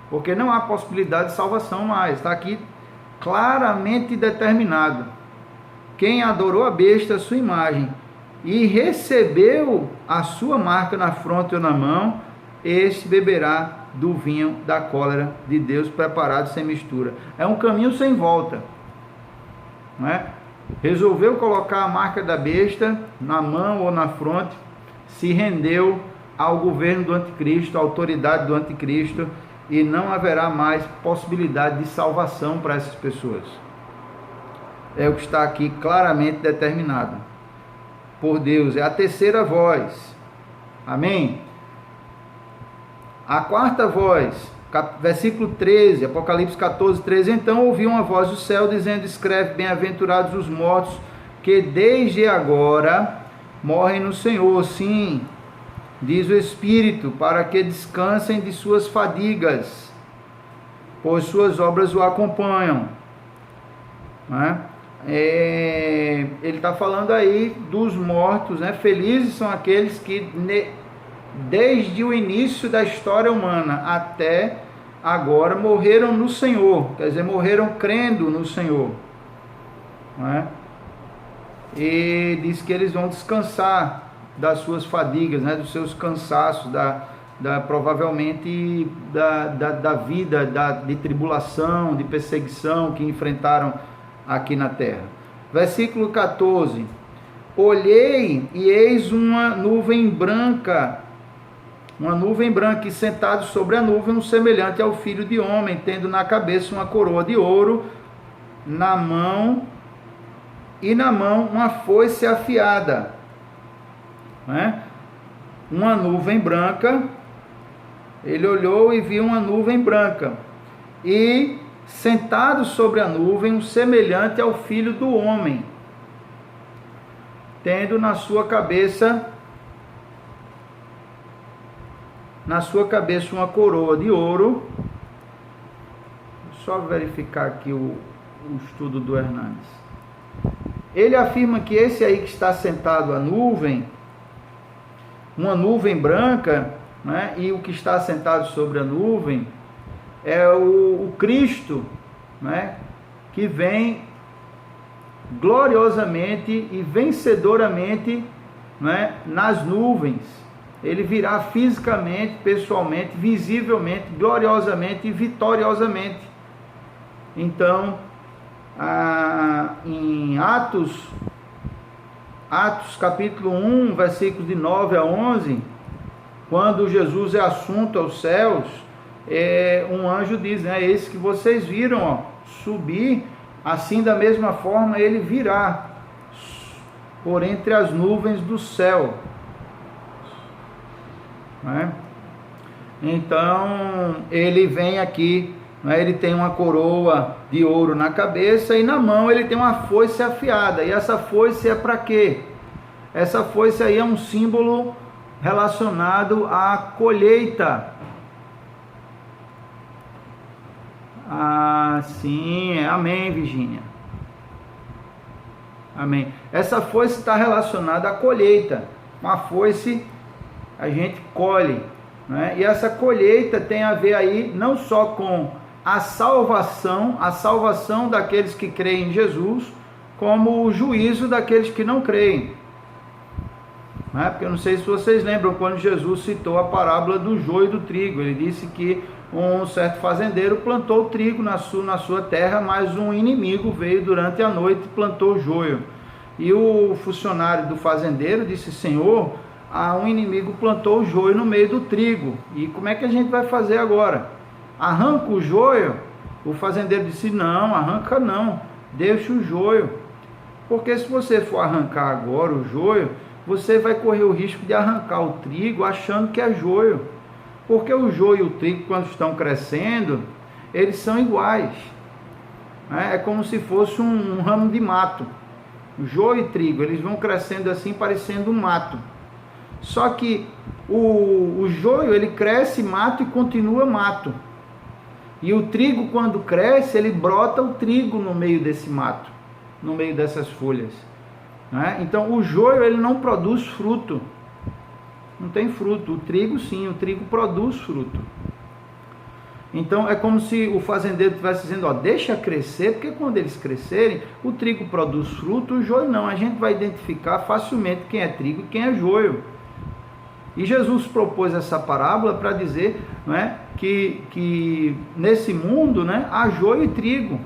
porque não há possibilidade de salvação mais. Está aqui claramente determinado: quem adorou a besta, a sua imagem, e recebeu a sua marca na fronte ou na mão, este beberá do vinho da cólera de Deus, preparado sem mistura. É um caminho sem volta, não é? Resolveu colocar a marca da besta na mão ou na fronte, se rendeu ao governo do anticristo, à autoridade do anticristo, e não haverá mais possibilidade de salvação para essas pessoas. É o que está aqui claramente determinado por Deus. É a terceira voz. Amém? A quarta voz, versículo 13, Apocalipse 14, 13. Então ouvi uma voz do céu dizendo: escreve, bem-aventurados os mortos que desde agora morrem no Senhor. Sim, diz o Espírito, para que descansem de suas fadigas, pois suas obras o acompanham. Não é? Ele está falando aí dos mortos, né? Felizes são aqueles que desde o início da história humana até agora morreram no Senhor, quer dizer, morreram crendo no Senhor, não é? E diz que eles vão descansar das suas fadigas, né? Dos seus cansaços, provavelmente da vida de tribulação, de perseguição que enfrentaram aqui na terra. Versículo 14: olhei e eis uma nuvem branca, e sentado sobre a nuvem um semelhante ao filho de homem, tendo na cabeça uma coroa de ouro, na mão uma foice afiada, né? Uma nuvem branca. Ele olhou e viu uma nuvem branca, e sentado sobre a nuvem um semelhante ao filho do homem, tendo na sua cabeça na sua cabeça uma coroa de ouro. Só verificar aqui o estudo do Hernandes. Ele afirma que esse aí que está sentado à nuvem, uma nuvem branca, né, e o que está sentado sobre a nuvem é o Cristo, né, que vem gloriosamente e vencedoramente, né, nas nuvens. Ele virá fisicamente, pessoalmente, visivelmente, gloriosamente e vitoriosamente. Então, em Atos capítulo 1, versículos de 9 a 11, quando Jesus é assunto aos céus, um anjo diz, né, esse que vocês viram, ó, subir, assim da mesma forma ele virá por entre as nuvens do céu, né? Então ele vem aqui, né, ele tem uma coroa de ouro na cabeça e na mão ele tem uma foice afiada. E essa foice é para quê? Essa foice aí é um símbolo relacionado à colheita. Sim, amém, Virgínia. Amém. Essa foice está relacionada à colheita. Com a foice a gente colhe, né? E essa colheita tem a ver aí não só com a salvação daqueles que creem em Jesus, como o juízo daqueles que não creem, né? Porque eu não sei se vocês lembram quando Jesus citou a parábola do joio e do trigo. Ele disse que um certo fazendeiro plantou trigo na sua terra, mas um inimigo veio durante a noite e plantou joio. E o funcionário do fazendeiro disse: Senhor, um inimigo plantou o joio no meio do trigo, e como é que a gente vai fazer agora? Arranca o joio? O fazendeiro disse: não, arranca não, deixa o joio, porque se você for arrancar agora o joio, você vai correr o risco de arrancar o trigo achando que é joio, porque o joio e o trigo, quando estão crescendo, eles são iguais, né? É como se fosse um ramo de mato. O joio e trigo, eles vão crescendo assim, parecendo um mato. Só que o joio, ele cresce mato e continua mato. E o trigo, quando cresce, ele brota o trigo no meio desse mato, no meio dessas folhas, né? Então o joio, ele não produz fruto, não tem fruto. O trigo sim, o trigo produz fruto. Então é como se o fazendeiro estivesse dizendo: ó, deixa crescer, porque quando eles crescerem, o trigo produz fruto, o joio não. A gente vai identificar facilmente quem é trigo e quem é joio. E Jesus propôs essa parábola para dizer, né, que nesse mundo, né, há joio e trigo.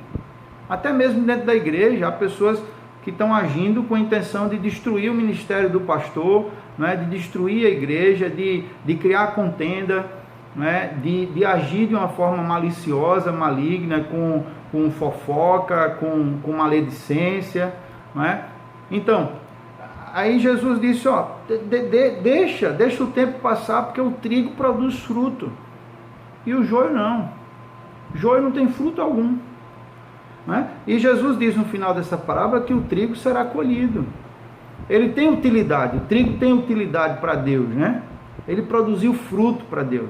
Até mesmo dentro da igreja, há pessoas que estão agindo com a intenção de destruir o ministério do pastor, né, de destruir a igreja, de criar contenda, né, de agir de uma forma maliciosa, maligna, com fofoca, com maledicência, né? Então, aí Jesus disse: ó, deixa o tempo passar, porque o trigo produz fruto e o joio não. O joio não tem fruto algum, né? E Jesus diz no final dessa parábola que o trigo será colhido. Ele tem utilidade, o trigo tem utilidade para Deus, né? Ele produziu fruto para Deus.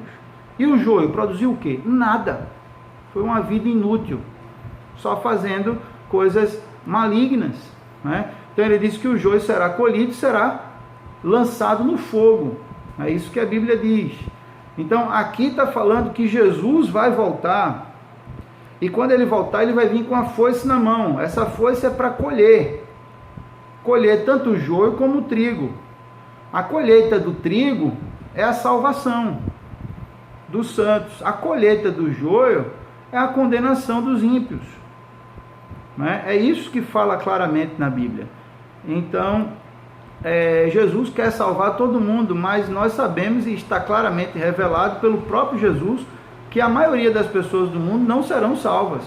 E o joio produziu o quê? Nada. Foi uma vida inútil, só fazendo coisas malignas, né? Então ele diz que o joio será colhido e será lançado no fogo. É isso que a Bíblia diz. Então aqui está falando que Jesus vai voltar, e quando ele voltar, ele vai vir com a foice na mão. Essa foice é para colher tanto o joio como o trigo. A colheita do trigo é a salvação dos santos. A colheita do joio é a condenação dos ímpios, né? É isso que fala claramente na Bíblia. Então, Jesus quer salvar todo mundo, mas nós sabemos, e está claramente revelado pelo próprio Jesus, que a maioria das pessoas do mundo não serão salvas.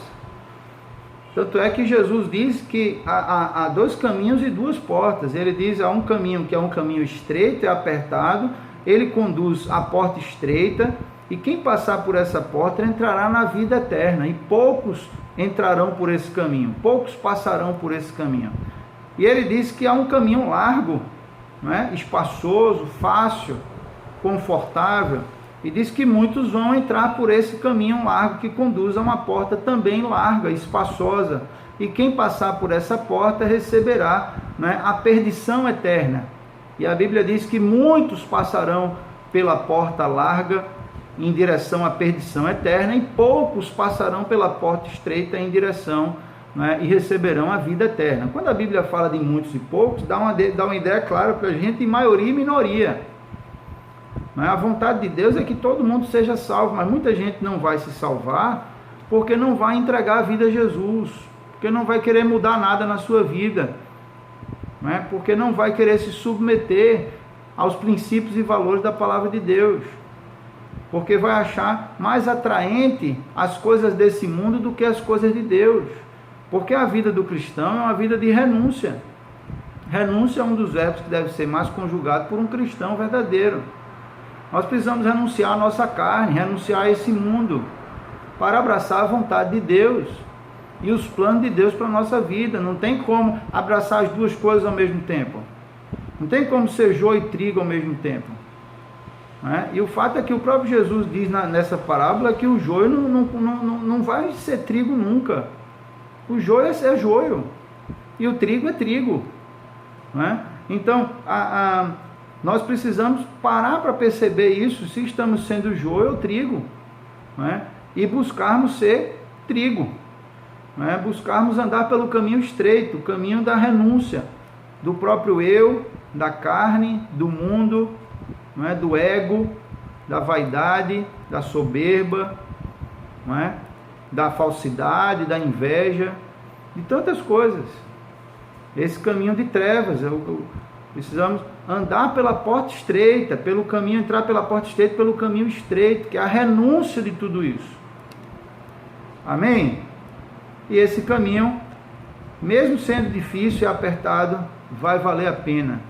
Tanto é que Jesus diz que há dois caminhos e duas portas. Ele diz: há um caminho que é um caminho estreito e apertado, ele conduz à porta estreita, e quem passar por essa porta entrará na vida eterna, e poucos entrarão por esse caminho, poucos passarão por esse caminho. E ele diz que há um caminho largo, né, espaçoso, fácil, confortável, E diz que muitos vão entrar por esse caminho largo que conduz a uma porta também larga, espaçosa. E quem passar por essa porta receberá, né, a perdição eterna. E a Bíblia diz que muitos passarão pela porta larga em direção à perdição eterna, e poucos passarão pela porta estreita em direção, né, e receberão a vida eterna. Quando a Bíblia fala de muitos e poucos, dá uma ideia clara para a gente, em maioria e minoria. A vontade de Deus é que todo mundo seja salvo, mas muita gente não vai se salvar porque não vai entregar a vida a Jesus, porque não vai querer mudar nada na sua vida, porque não vai querer se submeter aos princípios e valores da palavra de Deus, porque vai achar mais atraente as coisas desse mundo do que as coisas de Deus, porque a vida do cristão é uma vida de renúncia. Renúncia é um dos verbos que deve ser mais conjugado por um cristão verdadeiro. Nós precisamos renunciar à nossa carne, renunciar a esse mundo, para abraçar a vontade de Deus e os planos de Deus para a nossa vida. Não tem como abraçar as duas coisas ao mesmo tempo. Não tem como ser joio e trigo ao mesmo tempo. E o fato é que o próprio Jesus diz nessa parábola que o joio não vai ser trigo nunca. O joio é joio e o trigo é trigo. Então, nós precisamos parar para perceber isso, se estamos sendo joio ou trigo, e buscarmos ser trigo, buscarmos andar pelo caminho estreito, o caminho da renúncia, do próprio eu, da carne, do mundo, do ego, da vaidade, da soberba, da falsidade, da inveja, de tantas coisas. Esse caminho de trevas, precisamos andar pela porta estreita, pelo caminho, entrar pela porta estreita, pelo caminho estreito, que é a renúncia de tudo isso. Amém? E esse caminho, mesmo sendo difícil e apertado, vai valer a pena,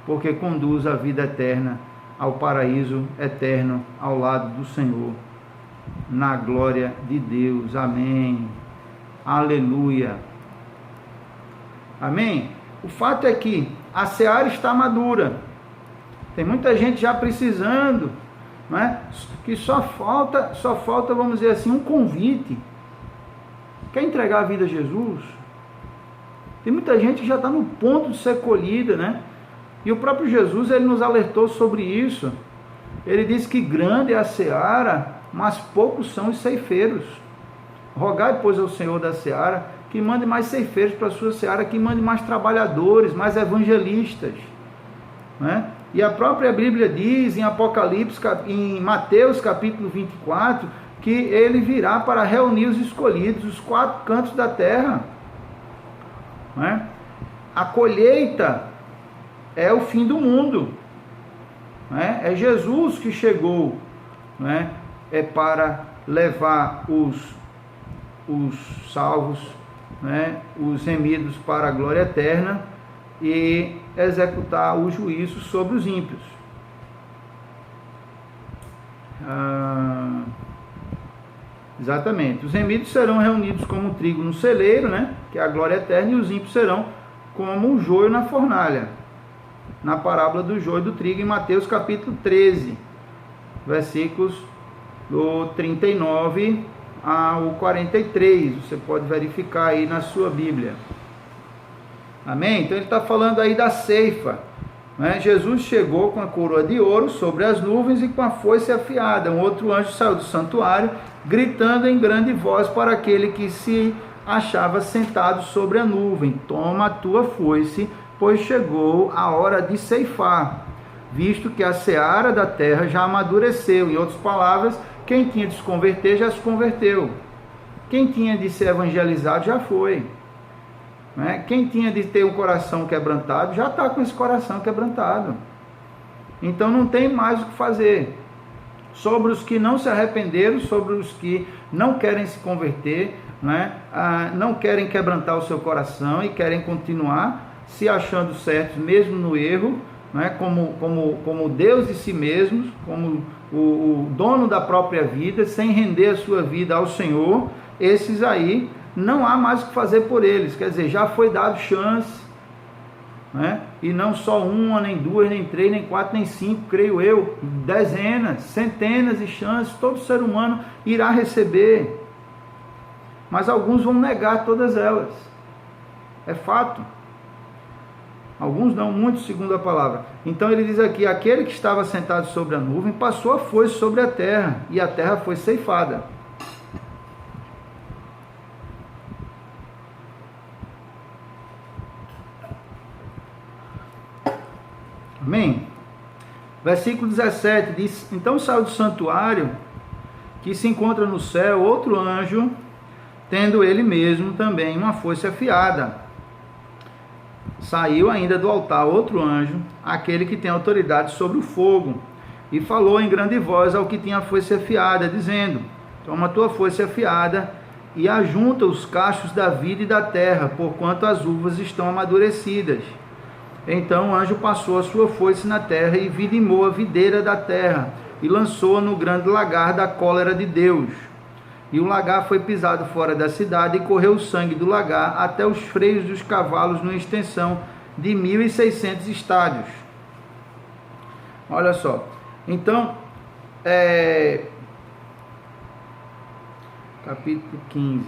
porque conduz à vida eterna, ao paraíso eterno, ao lado do Senhor, na glória de Deus. Amém. Aleluia. Amém? O fato é que a seara está madura. Tem muita gente já precisando, que só falta, vamos dizer assim, um convite. Quer entregar a vida a Jesus? Tem muita gente que já está no ponto de ser colhida, E o próprio Jesus, ele nos alertou sobre isso. Ele disse que grande é a seara, mas poucos são os ceifeiros. Rogai, pois, ao Senhor da seara que mande mais ceifeiros para a sua seara, que mande mais trabalhadores, mais evangelistas. E a própria Bíblia diz em Apocalipse, em Mateus capítulo 24, que ele virá para reunir os escolhidos, os quatro cantos da terra. A colheita é o fim do mundo. É Jesus que chegou, é para levar os salvos, os remidos para a glória eterna e executar o juízo sobre os ímpios. Exatamente. Os remidos serão reunidos como trigo no celeiro, que é a glória eterna, e os ímpios serão como o joio na fornalha, na parábola do joio e do trigo, em Mateus capítulo 13, versículos do 39 ao 43, você pode verificar aí na sua Bíblia. Amém? Então ele está falando aí da ceifa. Jesus chegou com a coroa de ouro sobre as nuvens e com a foice afiada. Um outro anjo saiu do santuário, gritando em grande voz para aquele que se achava sentado sobre a nuvem: toma a tua foice, pois chegou a hora de ceifar, visto que a seara da terra já amadureceu. Em outras palavras, quem tinha de se converter já se converteu. Quem tinha de ser evangelizado já foi. Quem tinha de ter um coração quebrantado já está com esse coração quebrantado. Então não tem mais o que fazer. Sobre os que não se arrependeram, sobre os que não querem se converter, não querem quebrantar o seu coração e querem continuar se achando certos mesmo no erro, como Deus de si mesmos, como o dono da própria vida, sem render a sua vida ao Senhor. Esses aí não há mais o que fazer por eles, quer dizer, já foi dado chance, né? E não só uma, nem duas, nem três, nem quatro, nem cinco, creio eu, dezenas, centenas de chances, todo ser humano irá receber. Mas alguns vão negar todas elas. É fato. Alguns não, muitos, segundo a palavra. Então ele diz aqui, aquele que estava sentado sobre a nuvem passou a foice sobre a terra, e a terra foi ceifada. Amém? Versículo 17 diz, então saiu do santuário, que se encontra no céu, outro anjo, tendo ele mesmo também uma foice afiada. Saiu ainda do altar outro anjo, aquele que tem autoridade sobre o fogo, e falou em grande voz ao que tinha a foice afiada, dizendo, toma a tua foice afiada, e ajunta os cachos da vida e da terra, porquanto as uvas estão amadurecidas. Então o anjo passou a sua foice na terra, e vidimou a videira da terra, e lançou-a no grande lagar da cólera de Deus. E o lagar foi pisado fora da cidade, e correu o sangue do lagar até os freios dos cavalos, numa extensão de 1.600 estádios. Olha só. Então, capítulo 15.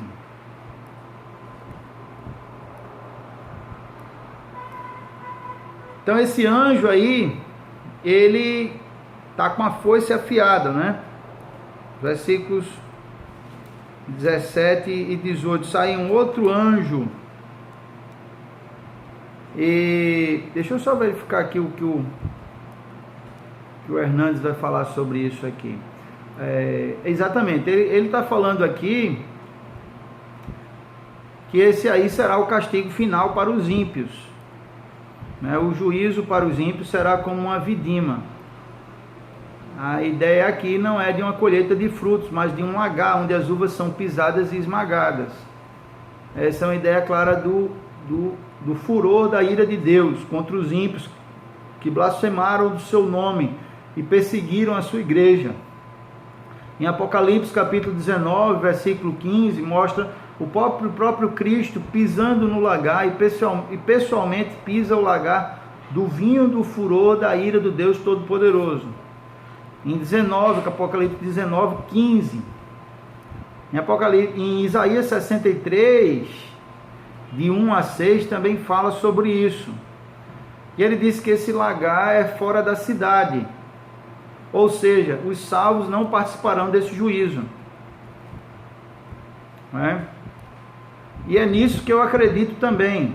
Então esse anjo aí, ele está com a foice afiada, né? Versículos 17 e 18, sai um outro anjo, e deixa eu só verificar aqui o que o Hernandes vai falar sobre isso aqui. Exatamente, ele está falando aqui que esse aí será o castigo final para os ímpios, né? O juízo para os ímpios será como uma vidima. A ideia aqui não é de uma colheita de frutos, mas de um lagar, onde as uvas são pisadas e esmagadas. Essa é uma ideia clara do furor da ira de Deus contra os ímpios que blasfemaram do seu nome e perseguiram a sua igreja. Em Apocalipse capítulo 19, versículo 15, mostra o próprio Cristo pisando no lagar, e pessoalmente pisa o lagar do vinho do furor da ira do Deus Todo-Poderoso. Em 19, Apocalipse 19, 15. Em Isaías 63, de 1 a 6, também fala sobre isso. E ele diz que esse lagar é fora da cidade. Ou seja, os salvos não participarão desse juízo. Não é? E é nisso que eu acredito também.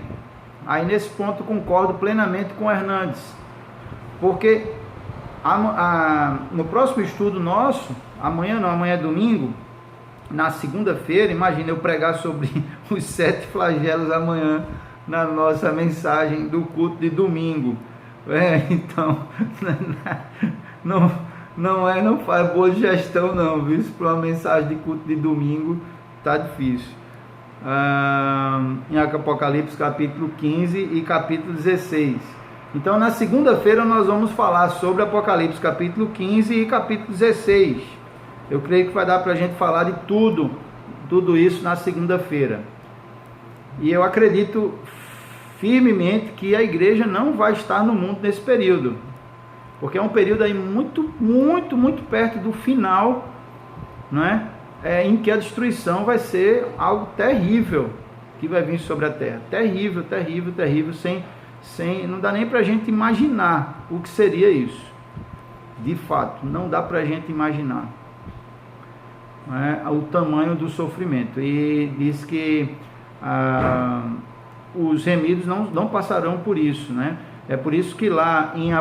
Aí nesse ponto concordo plenamente com o Hernandes. Porque no próximo estudo nosso, amanhã é domingo, na segunda-feira, imagina eu pregar sobre os 7 flagelos amanhã, na nossa mensagem do culto de domingo. Então, não faz boa gestão não, viu? Para uma mensagem de culto de domingo, tá difícil. Em Apocalipse capítulo 15 e capítulo 16. Então na segunda-feira nós vamos falar sobre Apocalipse capítulo 15 e capítulo 16. Eu creio que vai dar para a gente falar de tudo isso na segunda-feira. E eu acredito firmemente que a igreja não vai estar no mundo nesse período, porque é um período aí muito perto do final, né? Em que a destruição vai ser algo terrível que vai vir sobre a terra. Terrível, não dá nem para a gente imaginar o que seria isso. De fato, não dá para a gente imaginar, né, o tamanho do sofrimento. E diz que os remidos não passarão por isso, né? É por isso que lá em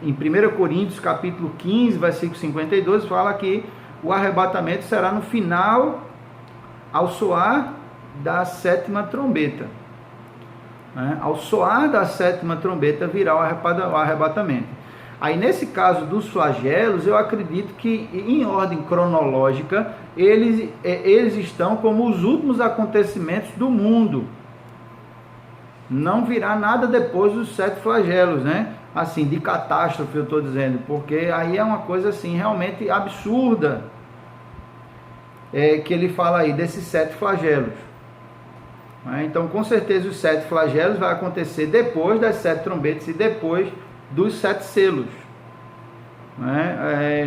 1 Coríntios capítulo 15, versículo 52, fala que o arrebatamento será no final, ao soar da 7ª trombeta. Ao soar da 7ª trombeta virá o arrebatamento. Aí nesse caso dos flagelos, eu acredito que em ordem cronológica eles estão como os últimos acontecimentos do mundo. Não virá nada depois dos 7 flagelos, né? Assim, de catástrofe eu estou dizendo, porque aí é uma coisa assim realmente absurda, que ele fala aí desses 7 flagelos. Então, com certeza, os 7 flagelos vai acontecer depois das 7 trombetas e depois dos 7 selos.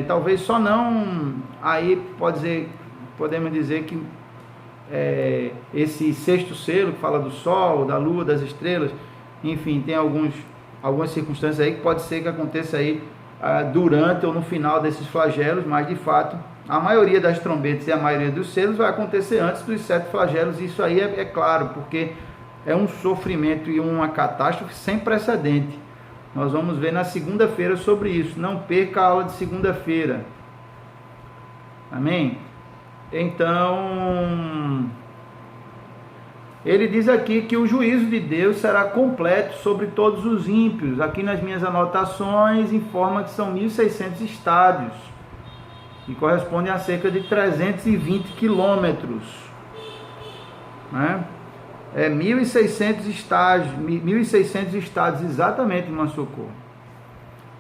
Talvez só não, aí podemos dizer que esse 6º selo, que fala do sol, da lua, das estrelas, enfim, tem algumas circunstâncias aí que pode ser que aconteça aí durante ou no final desses flagelos, mas de fato a maioria das trombetas e a maioria dos selos vai acontecer antes dos 7 flagelos. Isso aí é claro, porque é um sofrimento e uma catástrofe sem precedente. Nós vamos ver na segunda-feira sobre isso. Não perca a aula de segunda-feira. Amém? Então, ele diz aqui que o juízo de Deus será completo sobre todos os ímpios. Aqui nas minhas anotações informa que são 1.600 estádios, que correspondem a cerca de 320 quilômetros. 1.600 estádios, 1.600 estádios, exatamente, irmã Socorro.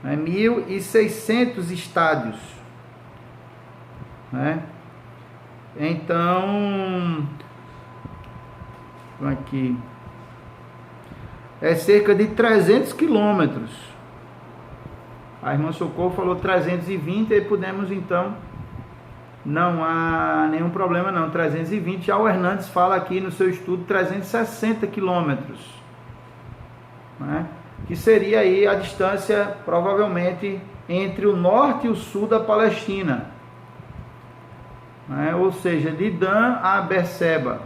1.600 estádios. Então, aqui, é cerca de 300 quilômetros. A irmã Socorro falou 320, e podemos então, não há nenhum problema não, 320, já o Hernandes fala aqui no seu estudo 360 quilômetros, que seria aí a distância provavelmente entre o norte e o sul da Palestina, ou seja, de Dan a Berseba.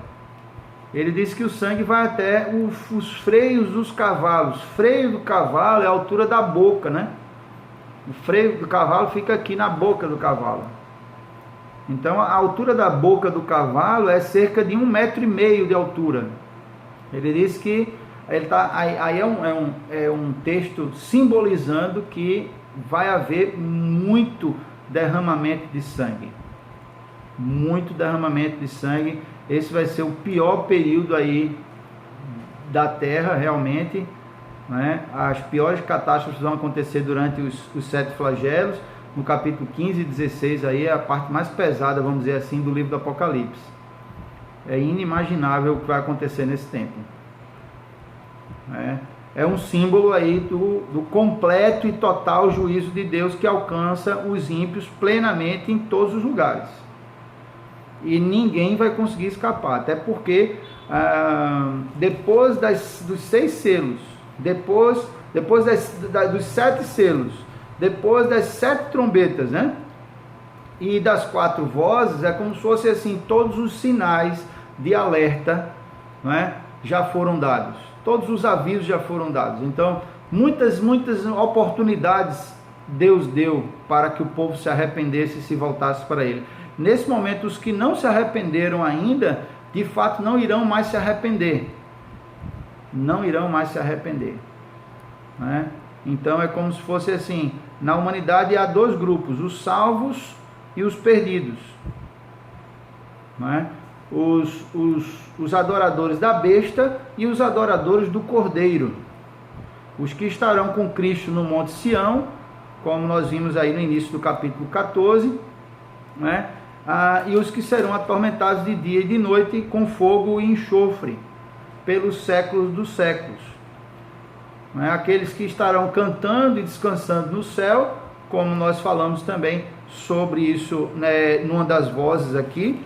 Ele diz que o sangue vai até os freios dos cavalos. Freio do cavalo é a altura da boca, O freio do cavalo fica aqui na boca do cavalo. Então a altura da boca do cavalo é cerca de 1,5 metro de altura. Ele diz que aí é um texto simbolizando que vai haver muito derramamento de sangue. Muito derramamento de sangue. Esse vai ser o pior período aí da terra, realmente. As piores catástrofes vão acontecer durante os 7 flagelos. No capítulo 15 e 16 aí é a parte mais pesada, vamos dizer assim, do livro do Apocalipse. É inimaginável o que vai acontecer nesse tempo. É um símbolo aí do completo e total juízo de Deus que alcança os ímpios plenamente em todos os lugares. E ninguém vai conseguir escapar, até porque depois dos 6 selos, depois dos 7 selos, depois das 7 trombetas, e das 4 vozes, é como se fosse assim, todos os sinais de alerta, já foram dados, todos os avisos já foram dados. Então, muitas oportunidades Deus deu para que o povo se arrependesse e se voltasse para Ele. Nesse momento, os que não se arrependeram ainda, de fato não irão mais se arrepender. Não irão mais se arrepender. Então é como se fosse assim, na humanidade há 2 grupos, os salvos e os perdidos. Os adoradores da besta e os adoradores do Cordeiro. Os que estarão com Cristo no Monte Sião, como nós vimos aí no início do capítulo 14, e os que serão atormentados de dia e de noite com fogo e enxofre pelos séculos dos séculos. Aqueles que estarão cantando e descansando no céu, como nós falamos também sobre isso numa das vozes aqui.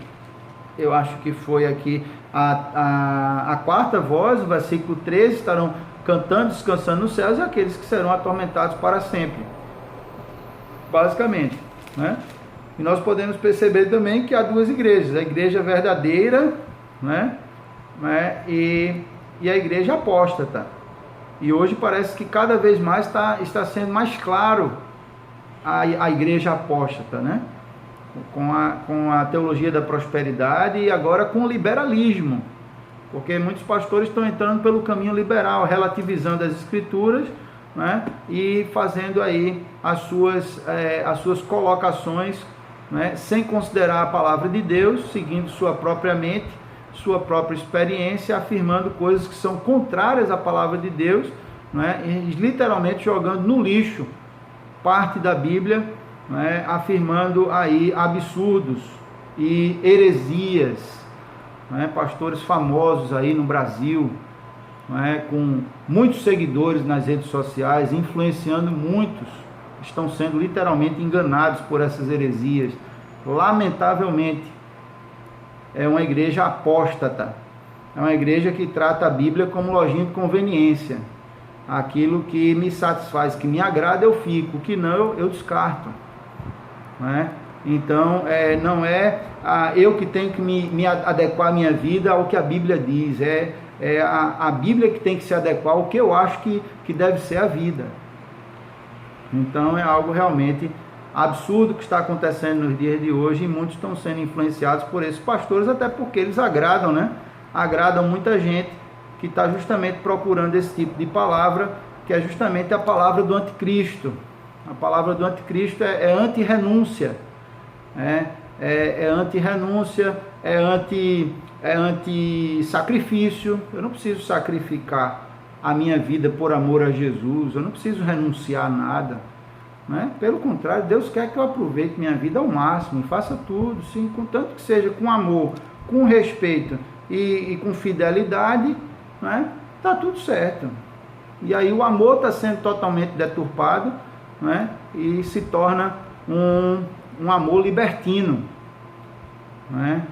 Eu acho que foi aqui a 4ª voz, o versículo 13, estarão cantando e descansando nos céus, e aqueles que serão atormentados para sempre, basicamente. E nós podemos perceber também que há 2 igrejas, a igreja verdadeira, e a igreja apóstata. E hoje parece que cada vez mais está sendo mais claro a igreja apóstata, com a teologia da prosperidade e agora com o liberalismo, porque muitos pastores estão entrando pelo caminho liberal, relativizando as escrituras, e fazendo aí as suas colocações, sem considerar a palavra de Deus, seguindo sua própria mente, sua própria experiência, afirmando coisas que são contrárias à palavra de Deus, e literalmente jogando no lixo parte da Bíblia, afirmando aí absurdos e heresias, não é? Pastores famosos aí no Brasil, não é? Com muitos seguidores nas redes sociais, influenciando muitos, estão sendo literalmente enganados por essas heresias. Lamentavelmente, é uma igreja apóstata, é uma igreja que trata a Bíblia como lojinha de conveniência. Aquilo que me satisfaz, que me agrada, eu fico, o que não, eu descarto, não é? Então, não é eu que tenho que me adequar a minha vida ao que a Bíblia diz, a Bíblia que tem que se adequar ao que eu acho que deve ser a vida. Então, é algo realmente absurdo que está acontecendo nos dias de hoje, e muitos estão sendo influenciados por esses pastores, até porque eles agradam, né? Agradam muita gente que está justamente procurando esse tipo de palavra, que é justamente a palavra do anticristo. A palavra do anticristo é anti-renúncia, é anti-renúncia, é anti-sacrifício. Eu não preciso sacrificar a minha vida por amor a Jesus, eu não preciso renunciar a nada, né? Pelo contrário, Deus quer que eu aproveite minha vida ao máximo, faça tudo, sim, contanto que seja com amor, com respeito e com fidelidade, né? Tá tudo certo. E aí o amor está sendo totalmente deturpado, né? E se torna um amor libertino, né?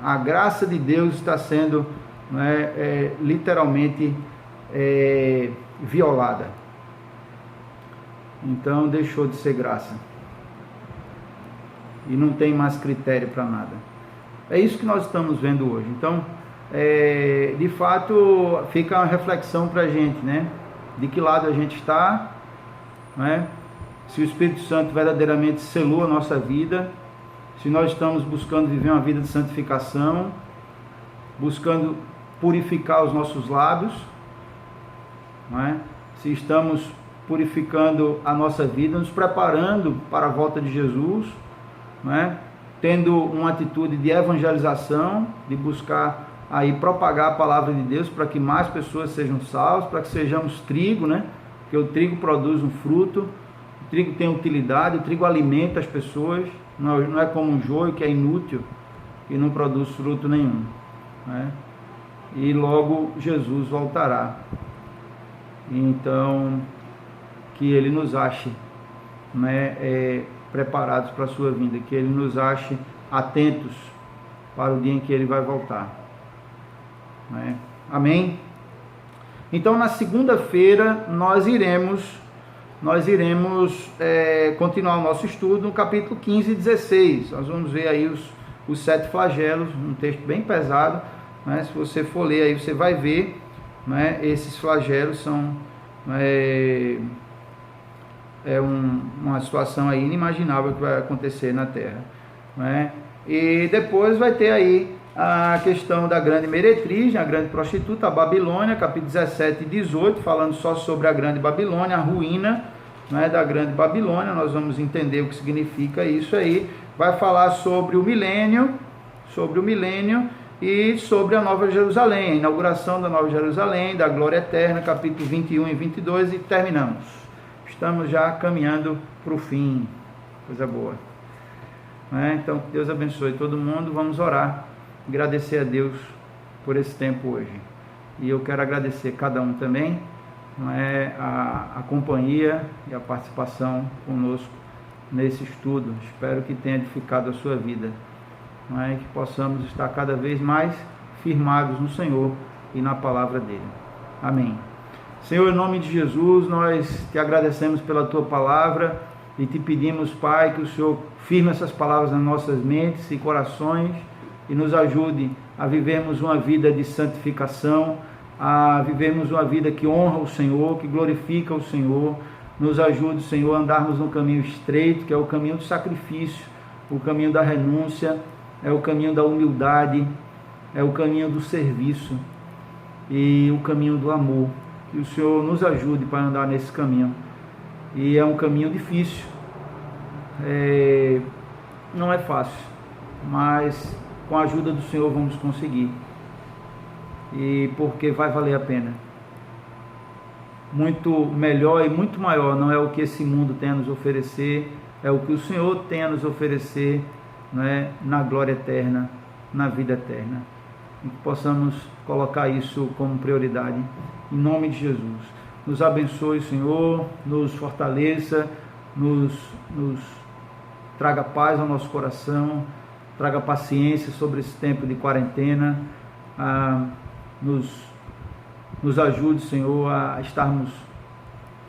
A graça de Deus está sendo, né, literalmente violada. Então deixou de ser graça e não tem mais critério para nada. É isso que nós estamos vendo hoje. Então, de fato, fica uma reflexão para a gente, né? De que lado a gente está, né? Se o Espírito Santo verdadeiramente selou a nossa vida, se nós estamos buscando viver uma vida de santificação, buscando purificar os nossos lábios, não é? Se estamos purificando a nossa vida, nos preparando para a volta de Jesus, não é? Tendo uma atitude de evangelização, de buscar aí propagar a palavra de Deus para que mais pessoas sejam salvas, para que sejamos trigo, né? Porque o trigo produz um fruto, o trigo tem utilidade, o trigo alimenta as pessoas, não é como um joio que é inútil e não produz fruto nenhum, né? E logo Jesus voltará. Então, que Ele nos ache, né, preparados para a sua vinda, que Ele nos ache atentos para o dia em que Ele vai voltar, né? Amém? Então, na segunda-feira, nós iremos continuar o nosso estudo no capítulo 15 e 16. Nós vamos ver aí os 7 flagelos, um texto bem pesado, né? Se você for ler aí, você vai ver, né, esses flagelos são uma situação aí inimaginável que vai acontecer na terra, né? E depois vai ter aí a questão da grande meretriz, a grande prostituta, a Babilônia, capítulo 17 e 18, falando só sobre a grande Babilônia, a ruína, né, da grande Babilônia. Nós vamos entender o que significa isso aí. Vai falar sobre o milênio e sobre a Nova Jerusalém, a inauguração da Nova Jerusalém, da glória eterna, capítulo 21 e 22, e terminamos. Estamos já caminhando para o fim, coisa boa, né? Então, que Deus abençoe todo mundo. Vamos orar, agradecer a Deus por esse tempo hoje. E eu quero agradecer cada um também, não é, a companhia e a participação conosco nesse estudo. Espero que tenha edificado a sua vida, não é, que possamos estar cada vez mais firmados no Senhor e na palavra dele. Amém. Senhor, em nome de Jesus, nós te agradecemos pela tua palavra e te pedimos, Pai, que o Senhor firme essas palavras nas nossas mentes e corações e nos ajude a vivermos uma vida de santificação, a vivermos uma vida que honra o Senhor, que glorifica o Senhor. Nos ajude, Senhor, a andarmos no caminho estreito, que é o caminho do sacrifício, o caminho da renúncia, é o caminho da humildade, é o caminho do serviço e o caminho do amor. Que o Senhor nos ajude para andar nesse caminho. E é um caminho difícil, não é fácil, mas com a ajuda do Senhor vamos conseguir. E porque vai valer a pena. Muito melhor e muito maior não é o que esse mundo tem a nos oferecer, é o que o Senhor tem a nos oferecer, né, na glória eterna, na vida eterna. e que possamos colocar isso como prioridade, em nome de Jesus. Nos abençoe, Senhor, nos fortaleça, nos traga paz ao nosso coração, traga paciência sobre esse tempo de quarentena, nos ajude, Senhor, a estarmos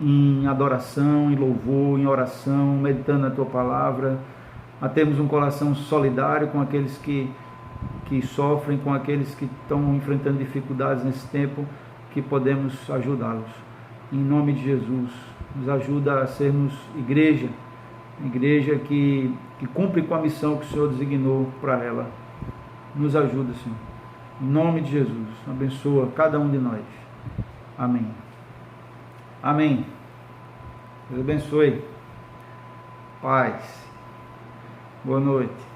em adoração, em louvor, em oração, meditando na Tua Palavra, a termos um coração solidário com aqueles que sofrem, com aqueles que estão enfrentando dificuldades nesse tempo, que podemos ajudá-los. Em nome de Jesus, nos ajuda a sermos igreja que cumpre com a missão que o Senhor designou para ela. Nos ajuda, Senhor. Em nome de Jesus, abençoa cada um de nós. Amém. Amém. Deus abençoe. Paz. Boa noite.